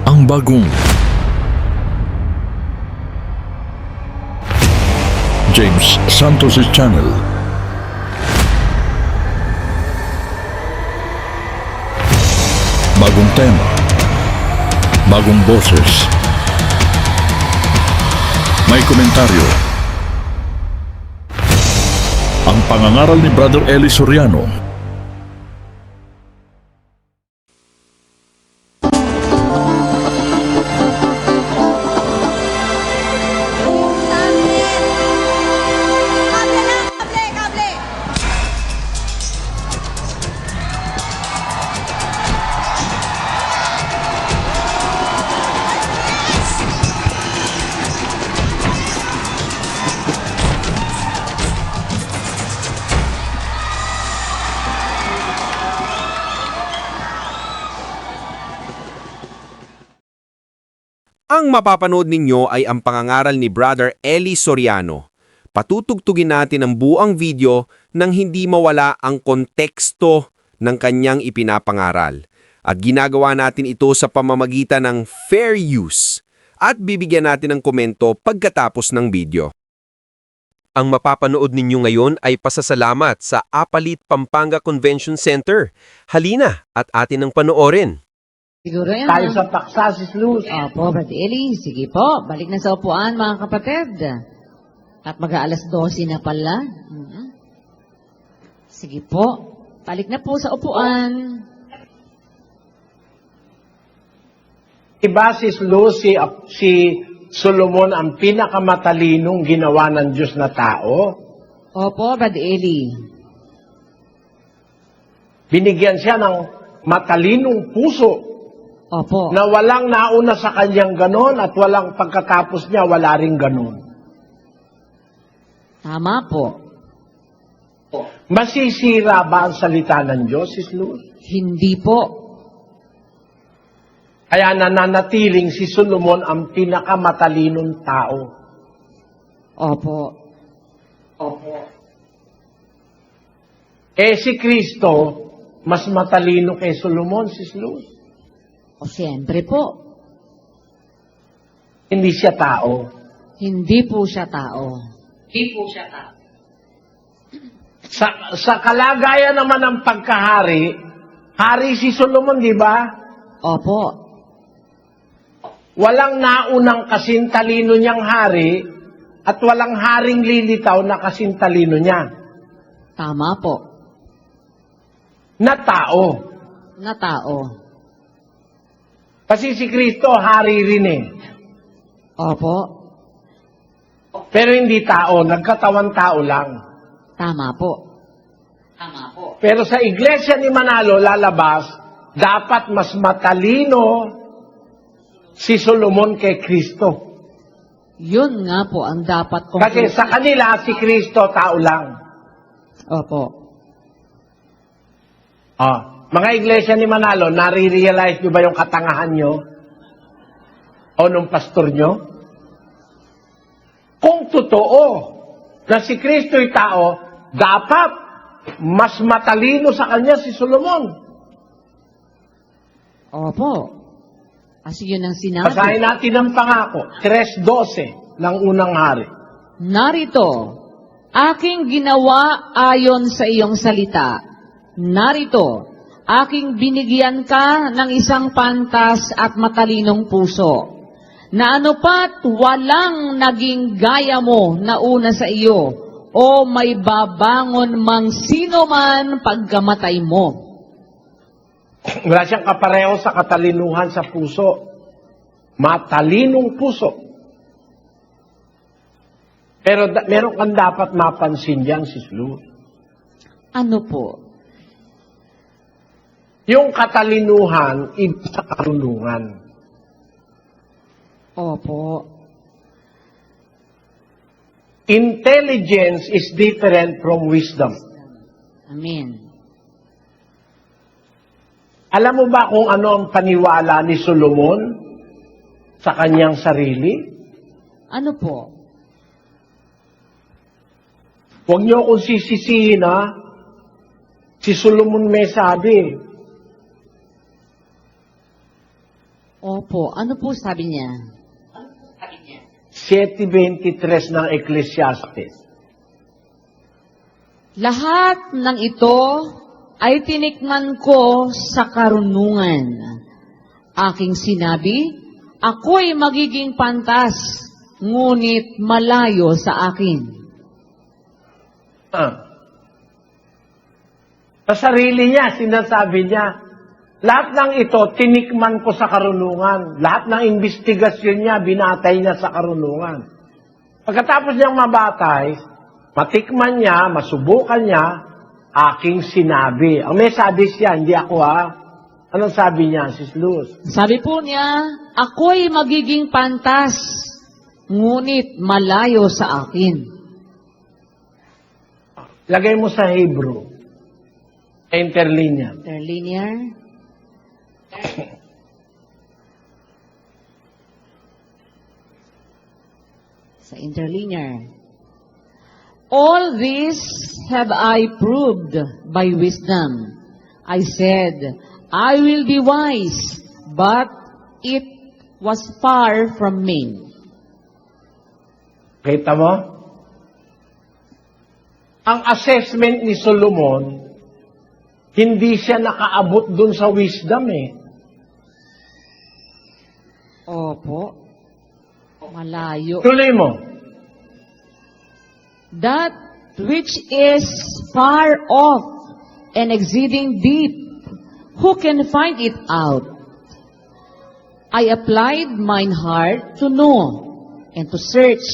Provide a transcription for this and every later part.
ang bagong James Santos' Channel. Bagong tema, bagong boses, may komentaryo. Ang pangangaral ni Brother Eli Soriano. Ang mapapanood ninyo ay ang pangangaral ni Brother Eli Soriano. Patutugtugin natin ang buang video nang hindi mawala ang konteksto ng kanyang ipinapangaral. At ginagawa natin ito sa pamamagitan ng fair use. At bibigyan natin ng komento pagkatapos ng video. Ang mapapanood ninyo ngayon ay pasasalamat sa Apalit Pampanga Convention Center. Halina at atin ang panoorin. Siguro yan. Tayo sa Taxasis Luz. Opo, Brad Eli. Sige po. Balik na sa upuan, mga kapatid. At mag-aalas 12 na pala. Sige po. Balik na po sa upuan. Iba si Luz, si Solomon ang pinakamatalinong ginawa ng Diyos na tao. Opo, Brad Eli. Binigyan siya ng matalinong puso Opo. na walang nauna sa kanyang ganon at walang pagkatapos niya wala ring ganon. Tama po. Masisira ba ang salita ng Diyos, Sis Luz? Hindi po. Kaya nananatiling si Solomon ang pinakamatalinong tao. Opo. Si Kristo, mas matalino kay Solomon, Sis Luz. O siyempre po. Hindi siya tao. Hindi po siya tao. Sa kalagayan naman ng pagkahari, hari si Solomon, di ba? Opo. Walang naunang kasintalino niyang hari at walang haring lilitaw na kasintalino niya. Tama po. Na tao. Na tao. Kasi si Kristo, hari rin eh. Opo. Pero hindi tao, nagkatawan tao lang. Tama po. Tama po. Pero sa iglesia ni Manalo, lalabas, dapat mas matalino si Solomon kay Kristo. Yun nga po ang dapat kong... Kasi sa kanila, si Kristo, tao lang. Opo. Mga iglesia ni Manalo, nare-realize nyo ba yung katangahan nyo? O nung pastor nyo? Kung totoo na si Kristo'y tao, dapat mas matalino sa kanya si Solomon. Opo. Kasi yun ang sinabi. Basahin natin ang pangako, 3:12 ng unang hari. Narito, aking ginawa ayon sa iyong salita. Narito, aking binigyan ka ng isang pantas at matalinong puso, na ano pat walang naging gaya mo na una sa iyo, o may babangon mang sino man pagkamatay mo. Wala siyang kapareho sa katalinuhan sa puso. Matalinong puso. Pero meron kang dapat mapansin dyan, Sis Luz. Ano po? Yung katalinuhan, iba sa karunungan. Opo. Intelligence is different from wisdom. Amen. Alam mo ba kung ano ang paniwala ni Solomon sa kanyang sarili? Ano po? Huwag niyo akong sisisihin, ha? Si Solomon may sabi, Opo, ano po sabi niya? 7:23 ng Ecclesiastes. Lahat ng ito ay tinikman ko sa karunungan. Aking sinabi, ako'y magiging pantas, ngunit malayo sa akin. Sa sarili niya, sinasabi niya, lahat ng ito, tinikman ko sa karunungan. Lahat ng investigasyon niya, binatay niya sa karunungan. Pagkatapos niyang mabatay, matikman niya, masubukan niya, aking sinabi. Ang may sabi siya, hindi ako ha. Anong sabi niya, Sis Luz? Sabi po niya, ako'y magiging pantas, ngunit malayo sa akin. Lagay mo sa Hebrew. Interlinear. Interlinear. Sa interlinear. All this have I proved by wisdom. I said, I will be wise, but it was far from me. Kita mo? Ang assessment ni Solomon, hindi siya nakaabot dun sa wisdom eh. Opo. Malayo. Tuloy mo. That which is far off and exceeding deep, who can find it out? I applied mine heart to know, and to search,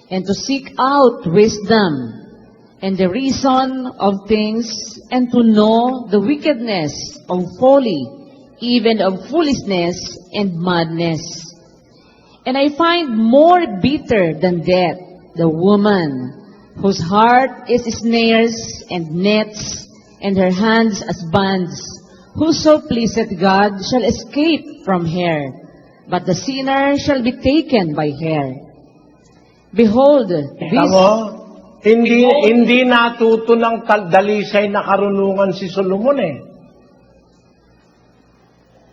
and to seek out wisdom, and the reason of things, and to know the wickedness of folly, even of foolishness and madness. And I find more bitter than death the woman whose heart is snares and nets, and her hands as bands. Whoso pleaseth God shall escape from her, but the sinner shall be taken by her. Behold, Kita mo? Hindi natuto ng dalisay na karunungan si Solomon eh.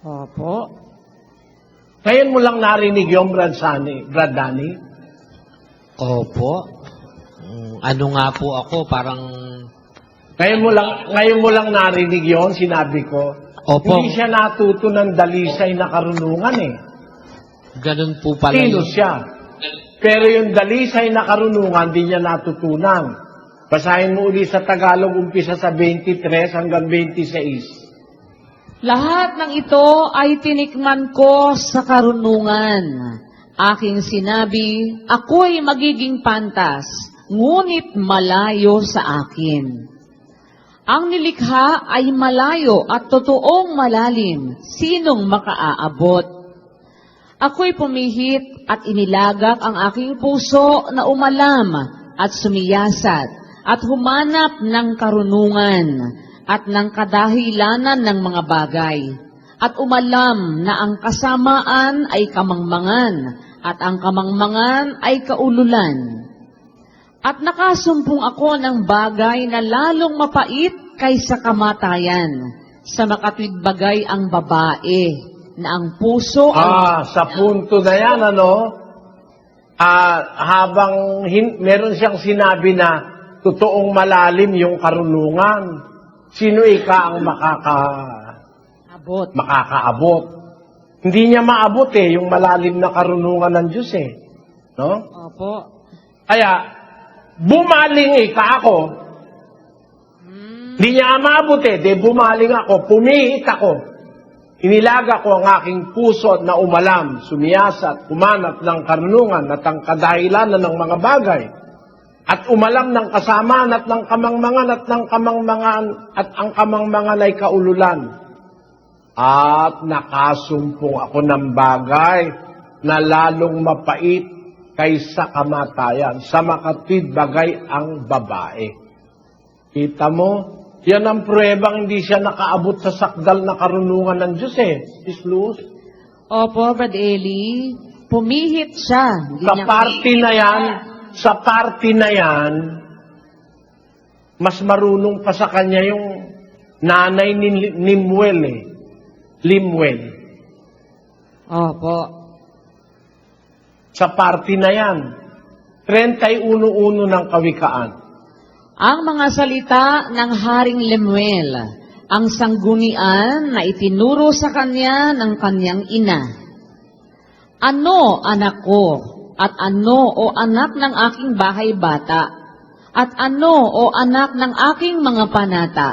Opo. Ngayon mo lang narinig yung Brad Danny? Opo. Ano nga po ako, parang... Ngayon mo lang narinig yon, sinabi ko. Opo. Hindi siya natuto ng dalisay na karunungan eh. Ganun po pala Sino yun. siya? Pero yung dalisay na karunungan, di niya natutunan. Basahin mo uli sa Tagalog, umpisa sa 23 hanggang 26. Lahat ng ito ay tinikman ko sa karunungan. Aking sinabi, ako'y magiging pantas, ngunit malayo sa akin. Ang nilikha ay malayo at totoong malalim. Sinong makaaabot? Ako'y pumihit at inilagak ang aking puso na umalam at sumiyasat at humanap ng karunungan at ng kadahilanan ng mga bagay. At umalam na ang kasamaan ay kamangmangan at ang kamangmangan ay kaululan. At nakasumpong ako ng bagay na lalong mapait kaysa kamatayan. Sa makatwid bagay ang babae, na ang puso ay... Sa punto na yan, habang meron siyang sinabi na totoong malalim yung karunungan, sino ang makakaabot? Hindi niya maabot yung malalim na karunungan ng Diyos eh. No? Opo. Kaya, bumaling ako. Hindi niya maabot bumaling ako, pumihit ako. Inilaga ko ang aking puso na umalam, sumiyasat, humanap ng karunungan at ang kadahilanan ng mga bagay. At umalam ng kasamaan at ng kamangmangan at ng kamangmangan at ang kamangmangan ay kaululan. At nakasumpong ako ng bagay na lalong mapait kaysa kamatayan. Sa makatwid bagay ang babae. Kita mo? Yan ang pruebang hindi siya nakaabot sa sakdal na karunungan ng Diyos Sis Luz. Opo, Brad Eli. Pumihit siya. Hindi Sa niya party na yan, mas marunong pa sa kanya yung nanay ni Limuel. Opo. Sa party na yan. 31:1 ng Kawikaan. Ang mga salita ng Haring Lemuel, ang sanggunian na itinuro sa kanya ng kanyang ina. Ano, anak ko, at ano, o anak ng aking bahay bata, at ano, o anak ng aking mga panata.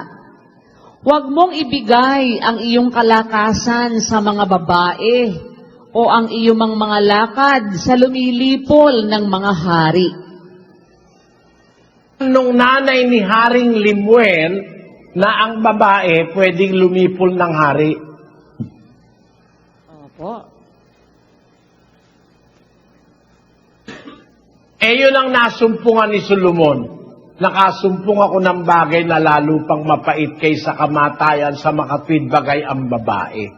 Huwag mong ibigay ang iyong kalakasan sa mga babae, o ang iyong mga lakad sa lumilipol ng mga hari. Nung nanay ni Haring Lemuel na ang babae pwedeng lumipol ng hari. Opo. Yun ang nasumpungan ni Solomon. Nakasumpung ako ng bagay na lalo pang mapait kaysa kamatayan sa makatwid bagay ang babae.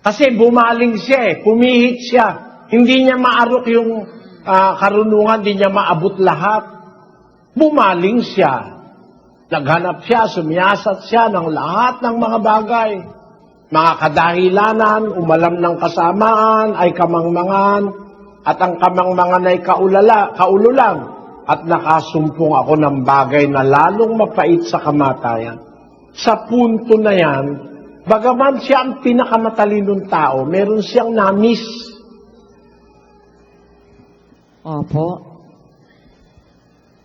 Kasi bumaling siya pumihit siya. Hindi niya maarok yung karunungan, hindi niya maabot lahat. Bumaling siya. Naghanap siya, sumiyasat siya ng lahat ng mga bagay. Mga kadahilanan, umalam ng kasamaan, ay kamangmangan, at ang kamangmangan ay kaululan. At nakasumpong ako ng bagay na lalong mapait sa kamatayan. Sa punto na yan, bagaman siya ang pinakamatalinong tao, meron siyang na-miss. Opo.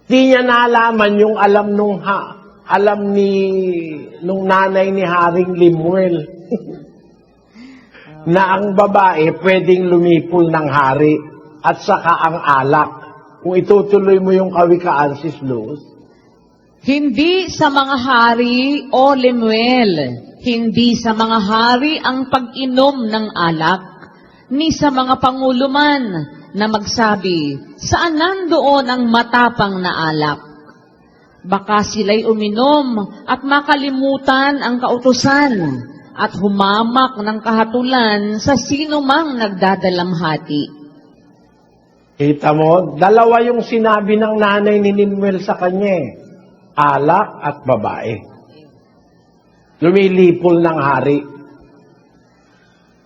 Di niya nalaman yung alam nung nanay ni Haring Lemuel na ang babae pwedeng lumipol ng hari at saka ang alak. Kung itutuloy mo yung Kawikaan, Sis Luz. Hindi sa mga hari o Lemuel, hindi sa mga hari ang pag-inom ng alak, ni sa mga pangulo man na magsabi, saan nandoon ang matapang na alak? Baka sila'y uminom at makalimutan ang kautusan at humamak ng kahatulan sa sino mang nagdadalamhati. Kita mo, dalawa yung sinabi ng nanay ni Lemuel sa kanya. Alak at babae. Lumilipol ng hari.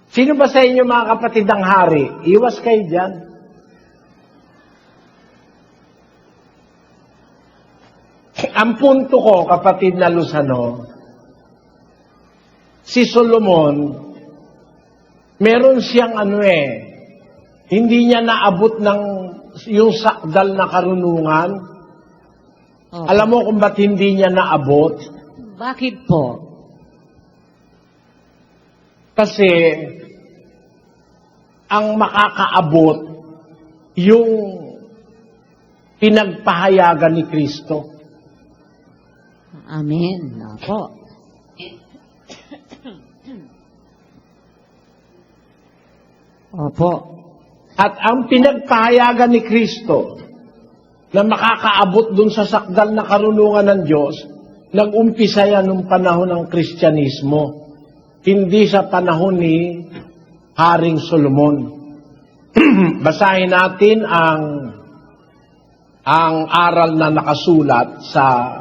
Sino ba sa inyo mga kapatid ang hari? Iwas kayo dyan. Ang punto ko, kapatid na Luzano, si Solomon, meron siyang hindi niya naabot ng yung sakdal na karunungan. Opo. Alam mo kung ba't hindi niya naabot? Bakit po? Kasi ang makakaabot yung pinagpahayagan ni Kristo. Amen. Opo. Opo. At ang pinagpahayagan ni Kristo na makakaabot dun sa sakdal na karunungan ng Diyos, nag-umpisa yan nung panahon ng Kristyanismo, hindi sa panahon ni Haring Solomon. Basahin natin ang aral na nakasulat sa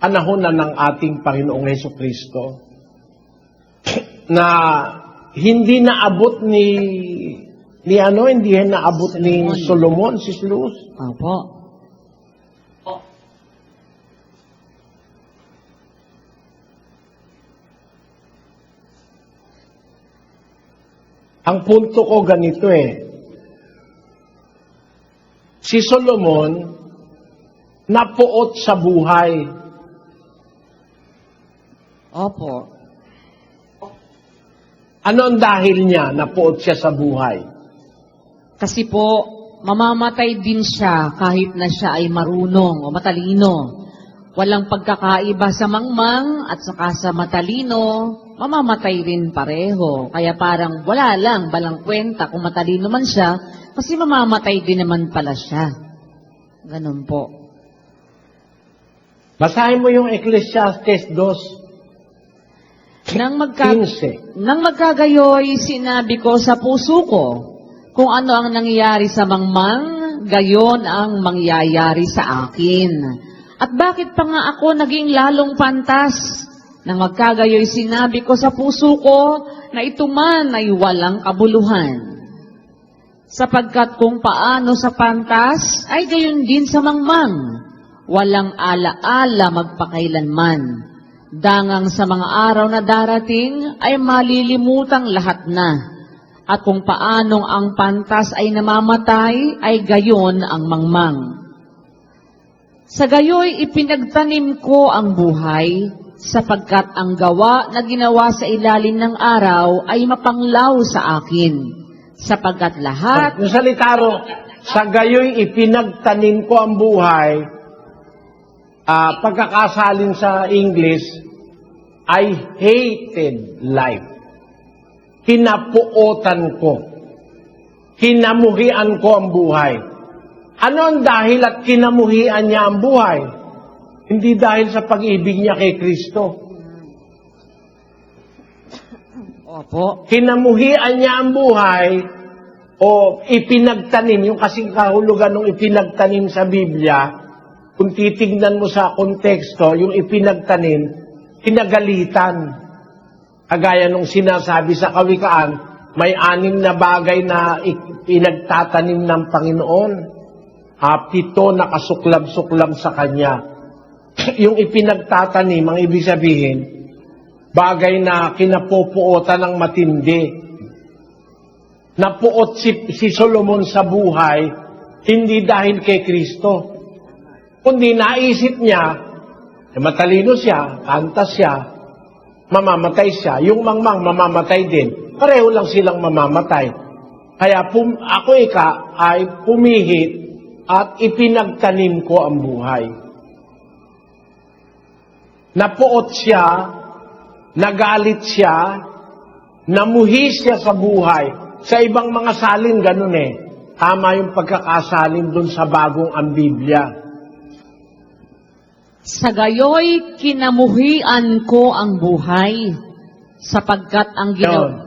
panahon na ng ating Panginoong Hesukristo na hindi naabot hindi naabot ni Solomon, Sis Luz. Opo. Ang punto ko ganito si Solomon napuot sa buhay. Opo. Ano ang dahil niya napuot siya sa buhay? Kasi po, mamamatay din siya kahit na siya ay marunong o matalino. Walang pagkakaiba sa mangmang at saka sa matalino, mamamatay rin pareho. Kaya parang wala lang, balang kwenta kung matalino man siya, kasi mamamatay din naman pala siya. Ganun po. Basahin mo yung Ecclesiastes 2. Nang 15. magkagayoy, sinabi ko sa puso ko, kung ano ang nangyayari sa mangmang, gayon ang mangyayari sa akin. At bakit pa nga ako naging lalong pantas Nang magkagayoy sinabi ko sa puso ko na ito man ay walang kabuluhan. Sapagkat kung paano sa pantas ay gayon din sa mangmang, walang ala-ala magpakailanman. Dangang sa mga araw na darating ay malilimutang lahat na. At kung paanong ang pantas ay namamatay, ay gayon ang mangmang. Sa gayoy ipinagtanim ko ang buhay, sapagkat ang gawa na ginawa sa ilalim ng araw ay mapanglaw sa akin. Sapagkat lahat... Yung salitaro, sa gayoy ipinagtanim ko ang buhay, pagkakasalin sa English, I hated life. Kinapuotan ko. Kinamuhian ko ang buhay. Ano ang dahil at kinamuhian niya ang buhay? Hindi dahil sa pag-ibig niya kay Kristo. Opo. Kinamuhian niya ang buhay o ipinagtanim, yung kasing kahulugan ng ipinagtanim sa Biblia, kung titignan mo sa konteksto, yung ipinagtanim, pinagalitan. Kagaya nung sinasabi sa Kawikaan, may 6 na bagay na pinagtatanim ng Panginoon. 7 nakasuklab-suklab sa Kanya. Yung ipinagtatanim, ang ibig sabihin, bagay na kinapupuotan ng matindi. Napuot si Solomon sa buhay, hindi dahil kay Kristo. Kundi naisip niya, matalino siya, kantas siya, mamamatay siya. Yung mangmang mamamatay din. Pareho lang silang mamamatay. Kaya ako ay pumihit at ipinagtanim ko ang buhay. Napuot siya, nagalit siya, namuhi siya sa buhay. Sa ibang mga salin, ganun eh. Tama yung pagkakasalin dun sa bagong ang Biblia. Sa gayoy kinamuhian ko ang buhay, sapagkat ang ginawa...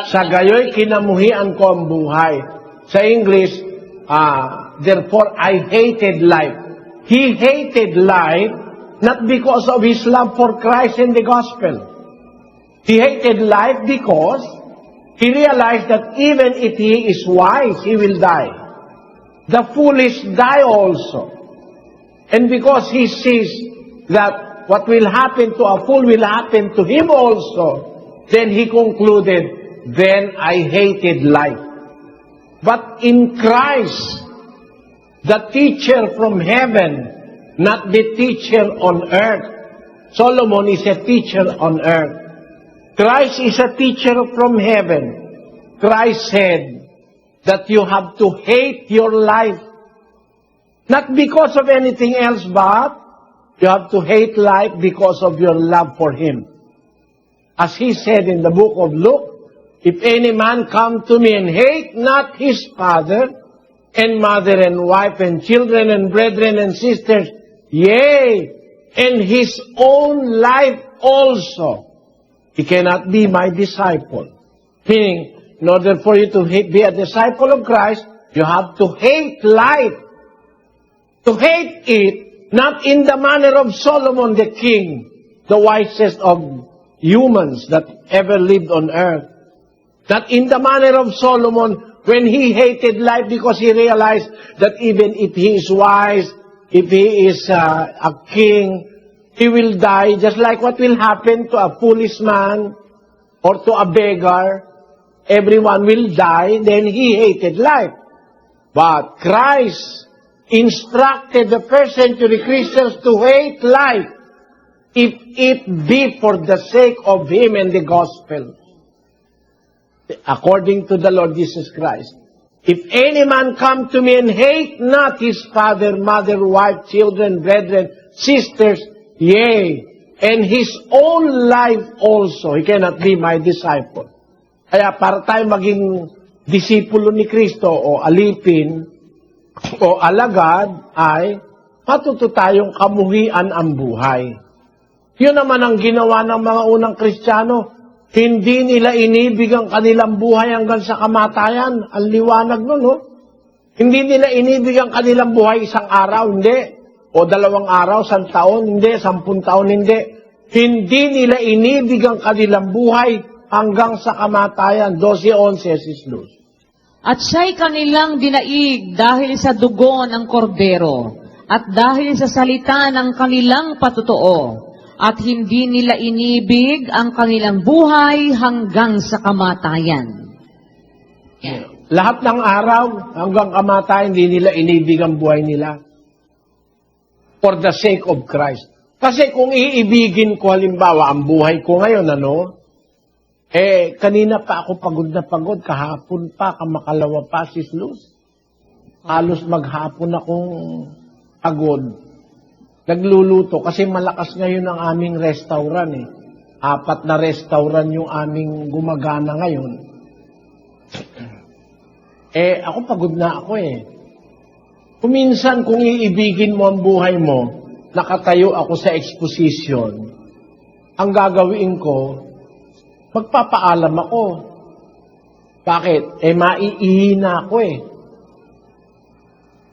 Sa gayoy, kinamuhian ko ang buhay. Sa English, therefore I hated life. He hated life not because of his love for Christ and the gospel. He hated life because he realized that even if he is wise, he will die. The foolish die also. And because he sees that what will happen to a fool will happen to him also, then he concluded, then I hated life. But in Christ, the teacher from heaven, not the teacher on earth. Solomon is a teacher on earth. Christ is a teacher from heaven. Christ said that you have to hate your life. Not because of anything else, but you have to hate life because of your love for Him. As He said in the book of Luke, if any man come to me and hate not his father and mother and wife and children and brethren and sisters, yea, and his own life also, he cannot be my disciple. Meaning, in order for you to be a disciple of Christ, you have to hate life. To hate it, not in the manner of Solomon the king, the wisest of humans that ever lived on earth. Not in the manner of Solomon when he hated life because he realized that even if he is wise, if he is a king, he will die just like what will happen to a foolish man or to a beggar. Everyone will die, then he hated life. But Christ instructed the first century Christians to hate life if it be for the sake of Him and the gospel. According to the Lord Jesus Christ. If any man come to me and hate not his father, mother, wife, children, brethren, sisters, yea, and his own life also, he cannot be my disciple. Kaya para tayo maging disipulo ni Kristo o alipin o alagad ay matuto tayong kamuhian ang buhay. Yun naman ang ginawa ng mga unang Kristiyano. Hindi nila inibig ang kanilang buhay hanggang sa kamatayan. Ang liwanag nun, no? Hindi nila inibig ang kanilang buhay 1 araw, hindi. O 2 araw, 1 taon, hindi. 10 taon, hindi. Hindi nila inibig ang kanilang buhay hanggang sa kamatayan. 12:11, Sis Luz. At siya'y kanilang dinaig dahil sa dugo ng kordero at dahil sa salita ng kanilang patotoo at hindi nila inibig ang kanilang buhay hanggang sa kamatayan. Lahat ng araw hanggang kamatayan, hindi nila inibig ang buhay nila. For the sake of Christ. Kasi kung iibigin ko halimbawa ang buhay ko ngayon, kanina pa ako pagod na pagod, kahapon pa, kamakalawa pa, Sis Luz. Halos maghapon akong pagod. Nagluluto kasi malakas ngayon ang aming restaurant 4 na restaurant yung aming gumagana ngayon. Ako pagod na ako Kuminsan kung iibigin mo ang buhay mo, nakatayo ako sa exposition, ang gagawin ko, magpapaalam ako. Bakit? Maiihina ako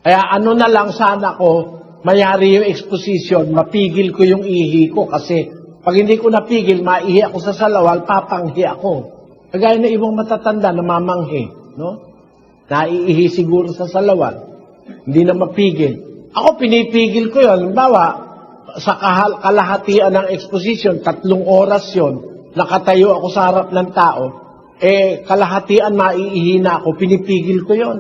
Kaya ano na lang sana ko, mayari yung exposition, mapigil ko yung ihi ko kasi pag hindi ko napigil, maihi ako sa salawal, papanghi ako. Kagaya na ibang matatanda na mamanghi, Naiihi siguro sa salawal. Hindi na mapigil. Ako pinipigil ko yun. Halimbawa, sa kalahatian ng exposition, 3 oras yun, nakatayo ako sa harap ng tao, kalahatian maiihina ako, pinipigil ko yon.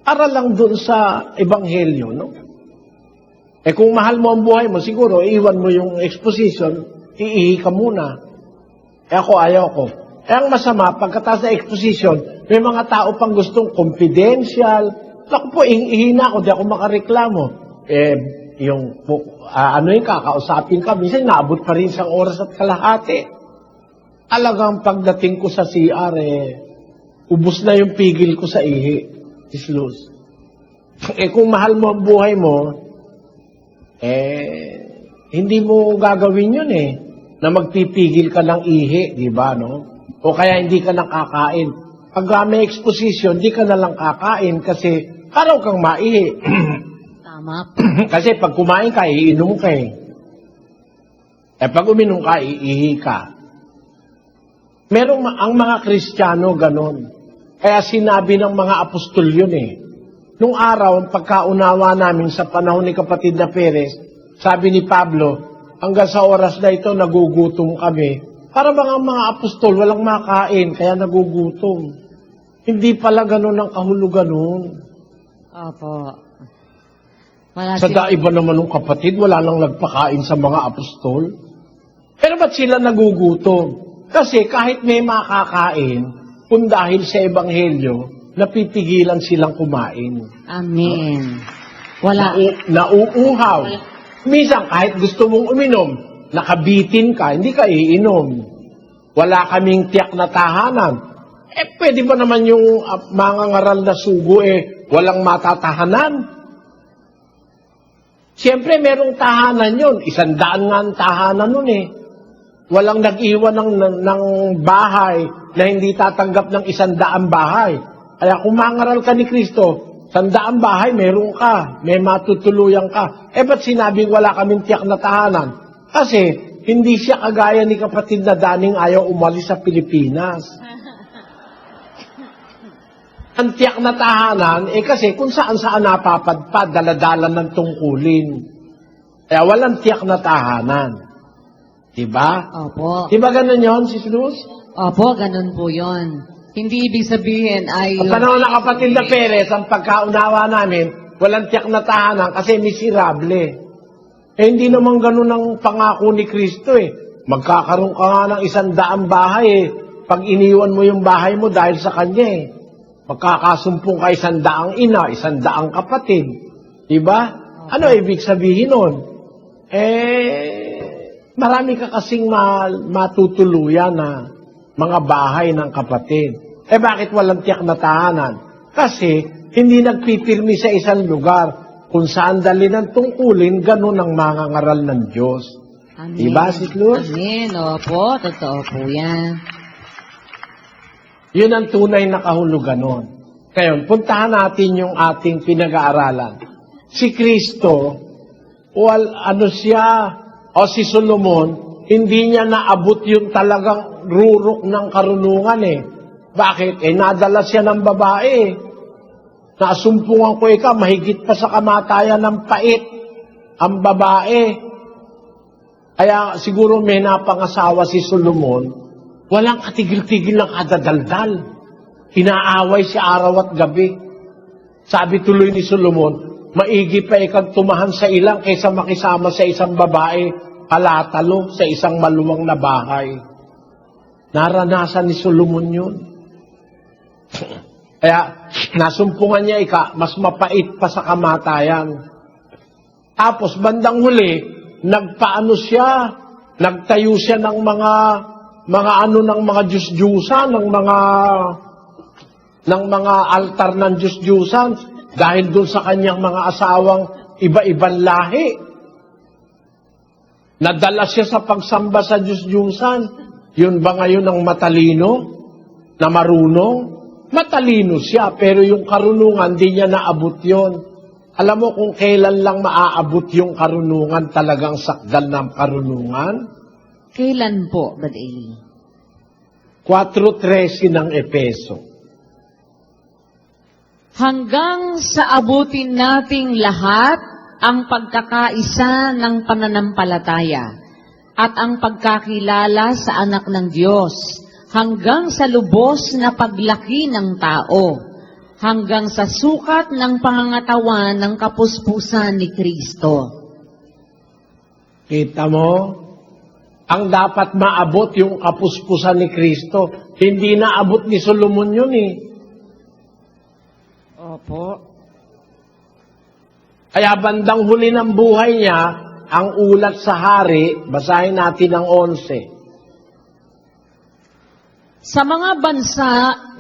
Para lang dun sa ebanghelyo, kung mahal mo ang buhay mo, siguro, iwan mo yung exposition, iihi ka muna. Ako, ayaw ko. Ang masama, pagkatapos ng exposition, may mga tao pang gustong confidential. Ako po, ihina ako, di ako makareklamo. Yung kakausapin ka, minsan naabot pa rin 1 oras at kalahati. Alagang pagdating ko sa CR, ubos na yung pigil ko sa ihi. Sis Luz. Kung mahal mo ang buhay mo, hindi mo gagawin yun na magpipigil ka ng ihi, di ba, O kaya hindi ka nakakain. Pag may exposition, di ka na lang kakain kasi araw kang maihi. Tama. Kasi pag kumain ka, iinom ka pag uminom ka, iihi ka. Ang mga Kristiyano ganon. Kaya sinabi ng mga apostol yun Nung araw, ang pagkaunawa namin sa panahon ni kapatid na Perez, sabi ni Pablo, hanggang sa oras na ito, nagugutom kami. Para bang ang mga apostol, walang makain, kaya nagugutom. Hindi pala ganon ang kahulugan nun. Opo. Wala Sa daiba naman ng kapatid, wala nang nagpakain sa mga apostol. Pero ba't sila nagugutom? Kasi kahit may makakain, kung dahil sa ebanghelyo, napipigilan silang kumain. Amen. Wala. Nauuhaw. Minsan, kahit gusto mong uminom, nakabitin ka, hindi ka iinom. Wala kaming tiyak na tahanan. Pwede ba naman yung mga ngaral na sugo walang matatahanan? Siyempre, merong tahanan yun. 100 nga ang tahanan nun Walang nag-iwan ng bahay na hindi tatanggap ng 100 bahay. Kaya kung mangaral ka ni Kristo, 100 bahay, meron ka. May matutuluyan ka. Ba't sinabing wala kaming tiyak na tahanan? Kasi, hindi siya kagaya ni kapatid na daning ayaw umalis sa Pilipinas. Ang tiyak na tahanan, kasi kung saan-saan napapadpad, daladalan ng tungkulin. Kaya walang tiyak na tahanan. Diba? Opo. Diba ganun yun, Sis Luz? Opo, ganun po yun. Hindi ibig sabihin ay... Sa panahon ng kapatid na Perez, ang pagkaunawa namin, walang tiyak na tahanan kasi miserable. Hindi naman ganun ang pangako ni Kristo Magkakaroon ka nga ng 100 bahay Pag iniwan mo yung bahay mo dahil sa kanya magkakasumpong ka 100 ina, 100 kapatid. Diba? Ano ibig sabihin nun? Marami ka kasing matutuluyan na mga bahay ng kapatid. Bakit walang tiyak na tahanan? Kasi hindi nagpipirmi sa isang lugar. Kung saan dali ng tungkulin, ganun ang mga ngaral ng Diyos. Amen. Diba, Sis Luz? Amen. Opo, totoo po yan. Yun ang tunay na kahulugan nun. Ngayon, puntahan natin yung ating pinag-aaralan. Si Kristo, O si Solomon, hindi niya naabot yung talagang rurok ng karunungan eh. Bakit? Nadala siya ng babae. Nasumpungan ko ikaw, mahigit pa sa kamatayan ng pait ang babae. Kaya siguro may napangasawa si Solomon, walang katigil-tigil ng kadadaldal. Inaaway si araw at gabi. Sabi tuloy ni Solomon, maigi pa ikaw tumahan sa ilang kaysa makisama sa isang babae kalatalo sa isang maluwang na bahay. Naranasan ni Solomon yun. Kaya nasumpungan niya mas mapait pa sa kamatayan. Tapos bandang huli, nagpaano siya, nagtayo siya ng mga Diyos-Diyusan, ng mga altar ng Diyos-Diyusan dahil doon sa kanyang mga asawang iba-ibang lahi. Nadala siya sa pagsamba sa Diyos-Diyusan. Yun ba ngayon ang matalino? Na marunong? Matalino siya, pero yung karunungan, di niya naabot yun. Alam mo kung kailan lang maaabot yung karunungan, talagang sakdal ng karunungan? Kailan po, Brad Eli? 4:13 ng Epeso. Hanggang sa abutin nating lahat ang pagkakaisa ng pananampalataya at ang pagkakilala sa anak ng Diyos, hanggang sa lubos na paglaki ng tao, hanggang sa sukat ng pangangatawan ng kapuspusan ni Kristo. Kita mo? Ang dapat maabot yung kapuspusan ni Kristo. Hindi naabot ni Solomon yun eh. Opo. Kaya bandang huli ng buhay niya, ang ulat sa hari, basahin natin ang 11. Sa mga bansa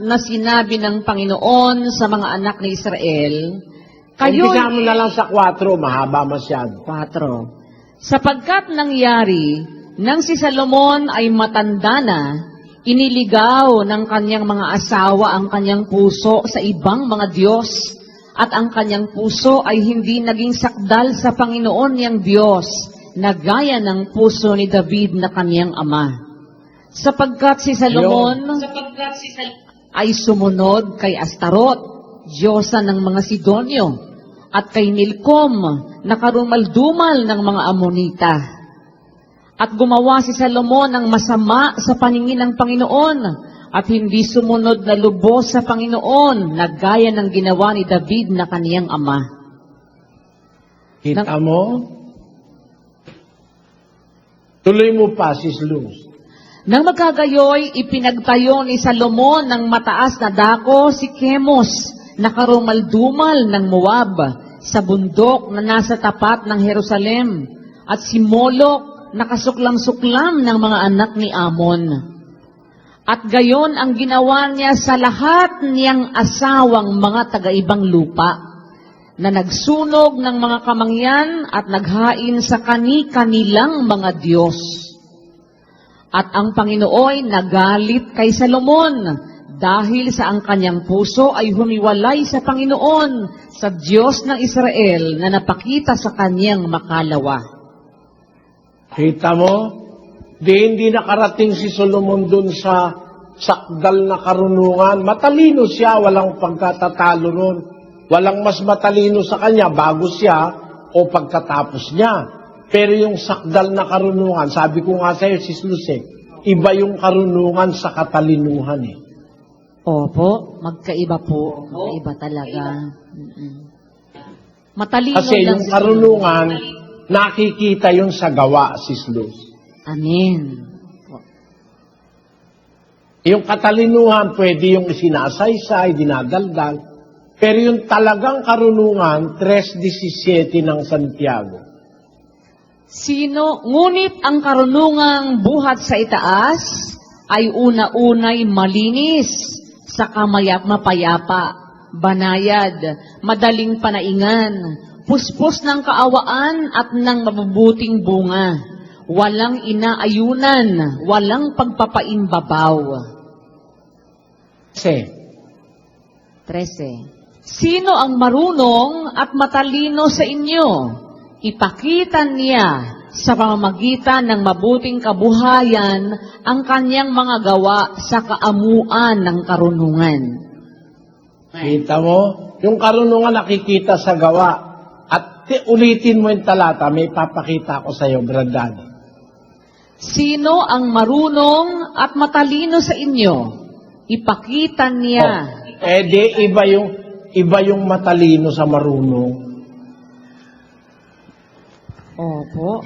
na sinabi ng Panginoon sa mga anak ni Israel, kayo... Umpisa mo na lang sa 4, mahaba masyado. 4. Sapagkat nangyari, nang si Salomon ay matanda na, iniligaw ng kanyang mga asawa ang kanyang puso sa ibang mga Diyos, at ang kanyang puso ay hindi naging sakdal sa Panginoon niyang Diyos, na gaya ng puso ni David na kanyang ama. Sapagkat si Salomon ay sumunod kay Astarot, diyosa ng mga Sidonyo, at kay Milcom, na karumaldumal ng mga Amonita. At gumawa si Salomon ng masama sa paningin ng Panginoon, at hindi sumunod na lubos sa Panginoon, na gaya ng ginawa ni David na kaniyang ama. Kita mo? Tuloy mo pa, Sis Luz. Nang magkagayoy, ipinagtayo ni Salomon ng mataas na dako si Chemos, na karumaldumal ng Moab, sa bundok na nasa tapat ng Jerusalem, at si Molok, na kasuklam-suklam ng mga anak ni Amon. At gayon ang ginawa niya sa lahat niyang asawang mga taga-ibang lupa, na nagsunog ng mga kamangyan at naghain sa kani-kanilang mga Diyos. At ang Panginooy nagalit kay Salomon dahil sa ang kanyang puso ay humiwalay sa Panginoon, sa Diyos ng Israel na napakita sa kanyang makalawa. Kita mo? Hindi nakarating si Solomon dun sa sakdal na karunungan. Matalino siya, walang pagkatatalo ron. Walang mas matalino sa kanya bago siya o pagkatapos niya. Pero yung sakdal na karunungan, sabi ko nga sa'yo, Sis Luce, iba yung karunungan sa katalinuhan eh. Opo, magkaiba po. Magkaiba talaga. Matalino Kasi lang yung karunungan, nakikita yun sa gawa, Sis Luz. Amen. Yung katalinuhan, pwede yung isinasaysay, dinadaldal. Pero yung talagang karunungan, 3:17 ng Santiago. Ngunit ang karunungang buhat sa itaas ay una-unay malinis, saka mapayapa, banayad, madaling panaingan, puspos ng kaawaan at ng mabubuting bunga, walang inaayunan, walang pagpapaimbabaw. 13. Sino ang marunong at matalino sa inyo? Ipakita niya sa pamamagitan ng mabuting kabuhayan ang kanyang mga gawa sa kaamuan ng karunungan. Kita mo? Yung karunungan nakikita sa gawa. At ulitin mo yung talata, may papakita ko sa iyo, Brad Danny. Sino ang marunong at matalino sa inyo? Ipakita niya. Iba yung matalino sa marunong. Opo.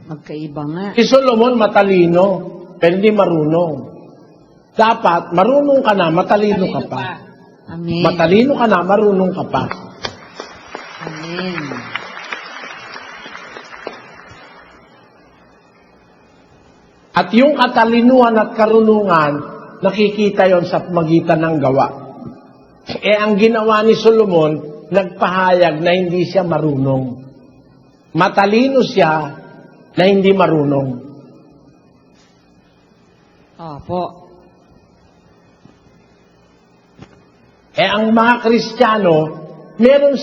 Magkaiba nga. Si Solomon matalino, pero hindi marunong. Dapat, marunong ka na, matalino ka pa. Amen. Matalino ka na, marunong ka pa. Amen. At yung katalinuhan at karunungan, nakikita yon sa magitan ng gawa. Ang ginawa ni Solomon, nagpahayag na hindi siya marunong. Matalino siya na hindi marunong. Opo. Ang mga Kristiyano, meron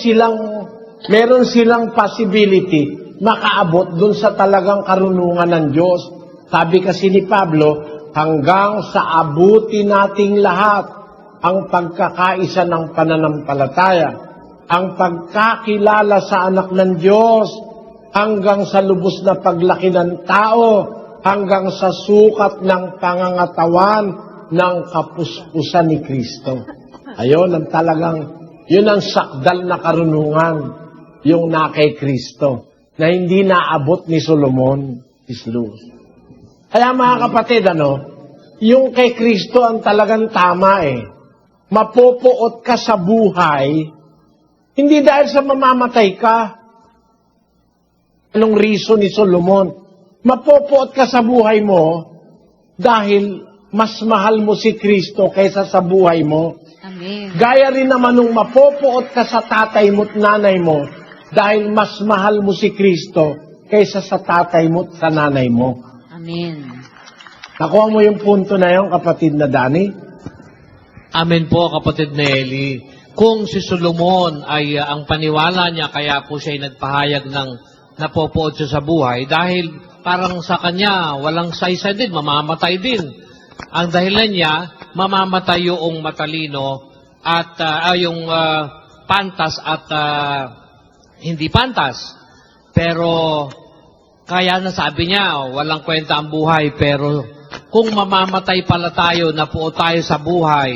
silang possibility makaabot dun sa talagang karunungan ng Diyos. Sabi kasi ni Pablo, hanggang sa abuti nating lahat ang pagkakaisa ng pananampalataya, ang pagkakilala sa anak ng Diyos, hanggang sa lubos na paglaki ng tao, hanggang sa sukat ng pangangatawan ng kapuspusan ni Kristo. Ayun ang talagang, yun ang sakdal na karunungan, yung na kay Kristo, na hindi naabot ni Solomon, Islus. Kaya mga kapatid, yung kay Kristo ang talagang tama Mapupuot ka sa buhay, hindi dahil sa mamamatay ka. Anong reason ni Solomon? Mapupuot ka sa buhay mo dahil mas mahal mo si Kristo kaysa sa buhay mo. Amen. Gaya rin naman nung mapupuot ka sa tatay mo at nanay mo dahil mas mahal mo si Kristo kaysa sa tatay mo at sa nanay mo. Amen. Nakuha mo yung punto na yun, kapatid na Danny? Amen po, kapatid na Eli. Kung si Solomon ay ang paniwala niya, kaya po siya ay nagpahayag ng napopood siya sa buhay, dahil parang sa kanya, walang saysa din, mamamatay din. Ang dahilan niya, mamamatay yung matalino at yung pantas at hindi pantas. Pero kaya nasabi niya, walang kwenta ang buhay, pero kung mamamatay pala tayo, napuo tayo sa buhay,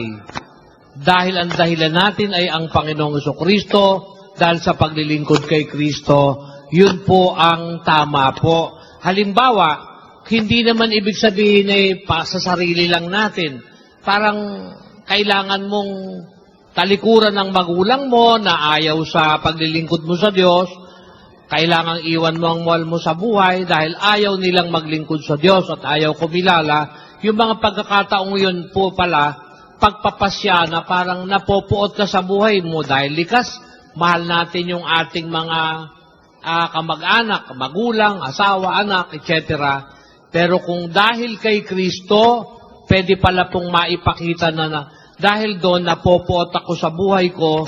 dahil ang dahilan natin ay ang Panginoong Jesucristo, dahil sa paglilingkod kay Kristo, yun po ang tama po. Halimbawa, hindi naman ibig sabihin sa sarili lang natin. Parang kailangan mong talikuran ng magulang mo na ayaw sa paglilingkod mo sa Diyos. Kailangang iwan mo ang mahal mo sa buhay dahil ayaw nilang maglingkod sa Diyos at ayaw kumilala. Yung mga pagkakataong yun po pala, pagpapasya na parang napopuot ka sa buhay mo dahil likas, mahal natin yung ating mga kamag-anak, magulang, asawa, anak, etc. Pero kung dahil kay Kristo, pwede pala pong maipakita na dahil doon napopuot ako sa buhay ko,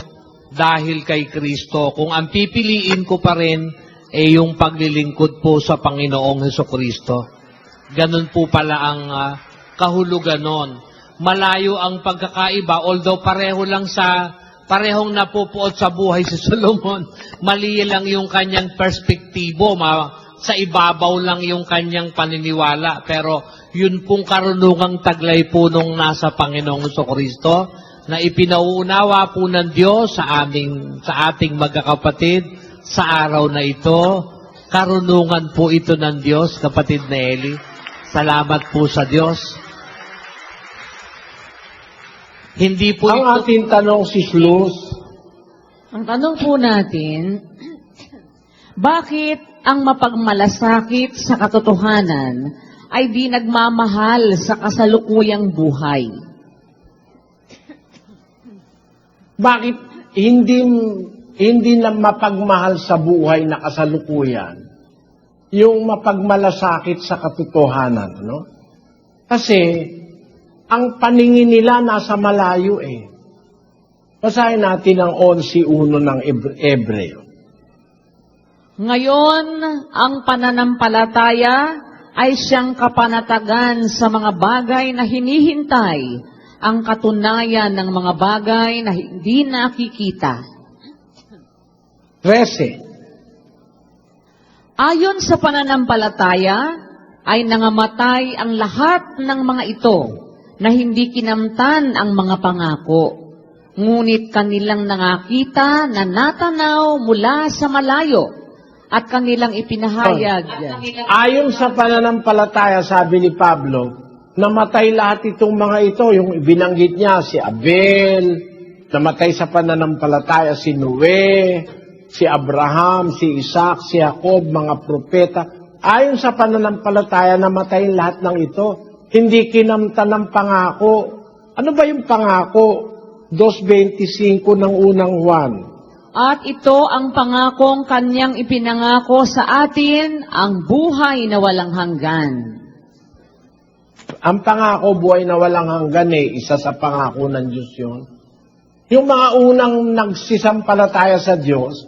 dahil kay Kristo. Kung ang pipiliin ko pa rin yung paglilingkod po sa Panginoong Hesukristo. Ganun po pala ang kahulugan nun. Malayo ang pagkakaiba, although parehong napupuot sa buhay si Solomon, mali lang yung kanyang perspektibo, sa ibabaw lang yung kanyang paniniwala. Pero yun pong karunungang taglay po nung nasa Panginoong Hesukristo, na ipinauunawa po ng Diyos sa ating magkakapatid sa araw na ito. Karunungan po ito ng Diyos, kapatid na Eli. Salamat po sa Diyos. Hindi po ang ating tanong, si Luz. Ang tanong po natin, bakit ang mapagmalasakit sa katotohanan ay di nagmamahal sa kasalukuyang buhay? Bakit hindi na mapagmahal sa buhay na kasalukuyan yung mapagmalasakit sa katotohanan, no? Kasi ang paningin nila nasa malayo Basahin natin ang 11:1 ng Hebreo. Ngayon, ang pananampalataya ay siyang kapanatagan sa mga bagay na hinihintay, ang katunayan ng mga bagay na hindi nakikita. 13. Ayon sa pananampalataya, ay nangamatay ang lahat ng mga ito na hindi kinamtan ang mga pangako. Ngunit kanilang nakakita na natanaw mula sa malayo at kanilang ipinahayag. Ayon sa pananampalataya, sabi ni Pablo, namatay lahat itong mga ito. Yung binanggit niya, si Abel, namatay sa pananampalataya si Noe, si Abraham, si Isaac, si Jacob, mga propeta. Ayon sa pananampalataya, namatay lahat ng ito. Hindi kinamtan ng pangako. Ano ba yung pangako? 2:25 ng unang Juan. At ito ang pangakong kanyang ipinangako sa atin, ang buhay na walang hanggan. Ang pangako, buhay na walang hanggan isa sa pangako ng Diyos yun. Yung mga unang nagsisampalataya sa Diyos,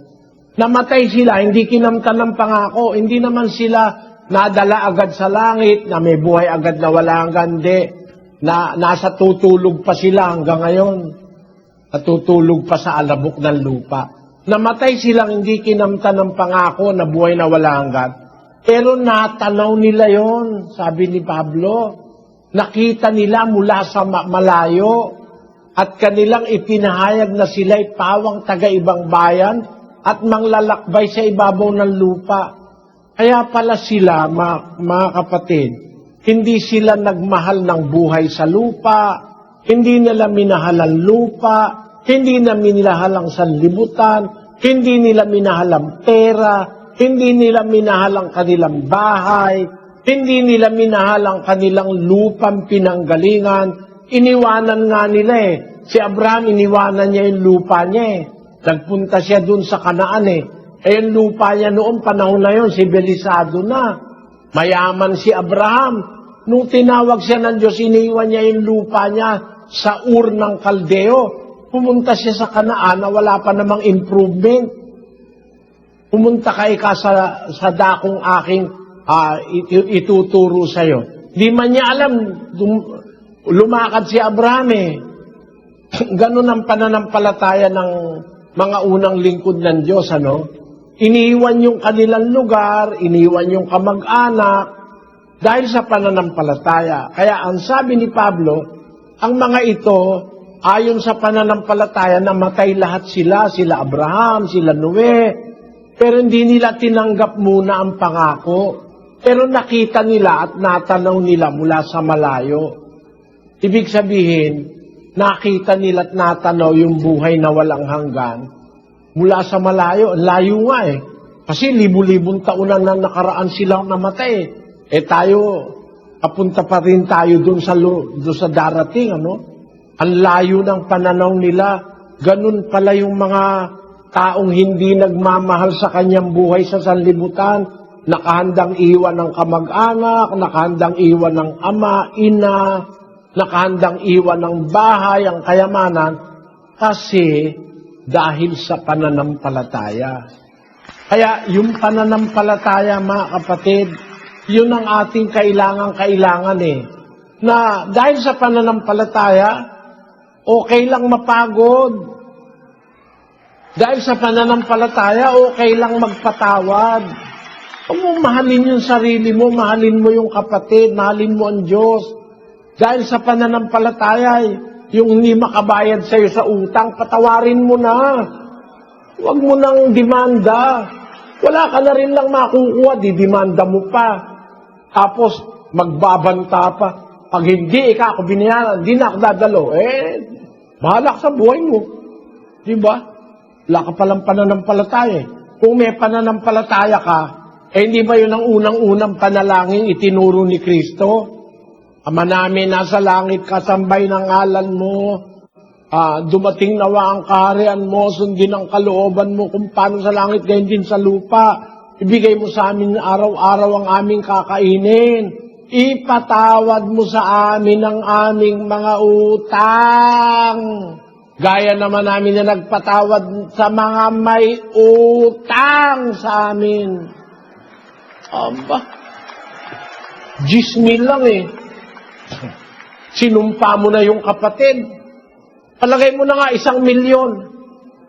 namatay sila, hindi kinamtan ng pangako, hindi naman sila nadala agad sa langit, na may buhay agad na wala hanggan, na nasa tutulog pa sila hanggang ngayon. Natutulog pa sa alabok ng lupa. Namatay silang hindi kinamtan ng pangako na buhay na wala hanggan. Pero natanaw nila yon, sabi ni Pablo. Nakita nila mula sa malayo at kanilang ipinahayag na sila'y pawang taga-ibang bayan at manglalakbay sa ibabaw ng lupa. Kaya pala sila, mga kapatid, hindi sila nagmahal ng buhay sa lupa, hindi nila minahal ang lupa, hindi nila minahal ang sanlibutan, hindi nila minahal ang pera, hindi nila minahal ang kanilang bahay, hindi nila minahal ang kanilang lupang pinanggalingan. Iniwanan nga nila Si Abraham, iniwanan niya yung lupa niya Nagpunta siya dun sa Kanaan yung lupa niya noong panahon na yun, sibilisado na. Mayaman si Abraham. Nung tinawag siya ng Diyos, iniwan niya yung lupa niya sa Ur ng Kaldeo. Pumunta siya sa Kanaan na wala pa namang improvement. Pumunta ka sa dakong aking ituturo sa'yo. Di man niya alam, lumakad si Abraham Ganun ang pananampalataya ng mga unang lingkod ng Diyos, Iniwan yung kanilang lugar, iniwan yung kamag-anak, dahil sa pananampalataya. Kaya ang sabi ni Pablo, ang mga ito, ayon sa pananampalataya, namatay lahat sila Abraham, sila Noe, pero hindi nila tinanggap muna ang pangako. Pero nakita nila at natanaw nila mula sa malayo. Ibig sabihin, nakita nila at natanaw yung buhay na walang hanggan mula sa malayo. Layo nga Kasi libu-libong taon na nakaraan silang namatay. Tayo, papunta pa rin tayo doon sa darating, Ang layo ng pananaw nila. Ganun pala yung mga taong hindi nagmamahal sa kanyang buhay sa sanlibutan, nakahandang iwan ng kamag-anak, nakahandang iwan ng ama, ina, nakahandang iwan ng bahay, ang kayamanan, kasi dahil sa pananampalataya. Kaya yung pananampalataya, mga kapatid, yun ang ating kailangan Na dahil sa pananampalataya, okay lang mapagod. Dahil sa pananampalataya, okay lang magpatawad. Huwag mo mahalin yung sarili mo, mahalin mo yung kapatid, mahalin mo ang Diyos. Dahil sa pananampalataya, yung hindi makabayad sa'yo sa utang, patawarin mo na. Huwag mo nang demanda. Wala ka na rin lang makukuha, didemanda mo pa. Tapos, magbabanta pa. Pag hindi ako binayaran, hindi na ako dadalo. Bahala ka sa buhay mo. Diba? Wala ka palang pananampalataya. Kung may pananampalataya ka, hindi ba yun ang unang-unang panalangin itinuro ni Kristo? Ama namin, nasa langit, kasambay ng ngalan mo. Dumating nawa ang kaharian mo, sundin ang kalooban mo kung paano sa langit, gayon din sa lupa. Ibigay mo sa amin araw-araw ang aming kakainin. Ipatawad mo sa amin ang aming mga utang. Gaya naman namin na nagpatawad sa mga may utang sa amin. Aba, 10,000 lang eh. Sinumpa mo na yung kapatid. Palagay mo na nga 1,000,000.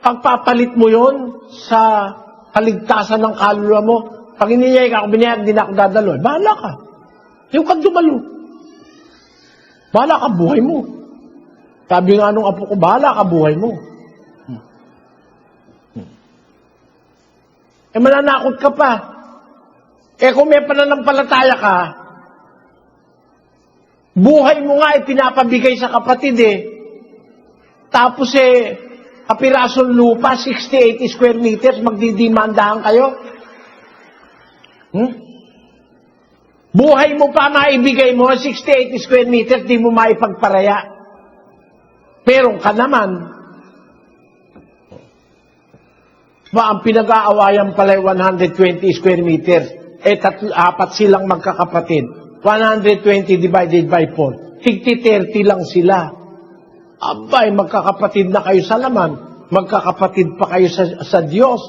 Pagpapalit mo yon sa kaligtasan ng kaluluwa mo, pag ininyay ka, binayad, hindi na ako dadalo. Bahala ka. Yung kang dumalo. Bahala ka, buhay mo. Sabi nga nung apo ko, bahala ka, buhay mo. Mananakot ka pa. Kung may pananampalataya ka, buhay mo nga pinapabigay sa kapatid Tapos kapirasong lupa, 60-80 square meters, magdidimandahan kayo. Buhay mo pa maibigay mo, 60-80 square meters, di mo maipagparaya. Meron ka naman. Ang pinag-aawayan pala 120 square meters. 4 silang magkakapatid. 120 divided by 4. 30 lang sila. Abay, magkakapatid na kayo sa laman. Magkakapatid pa kayo sa Diyos.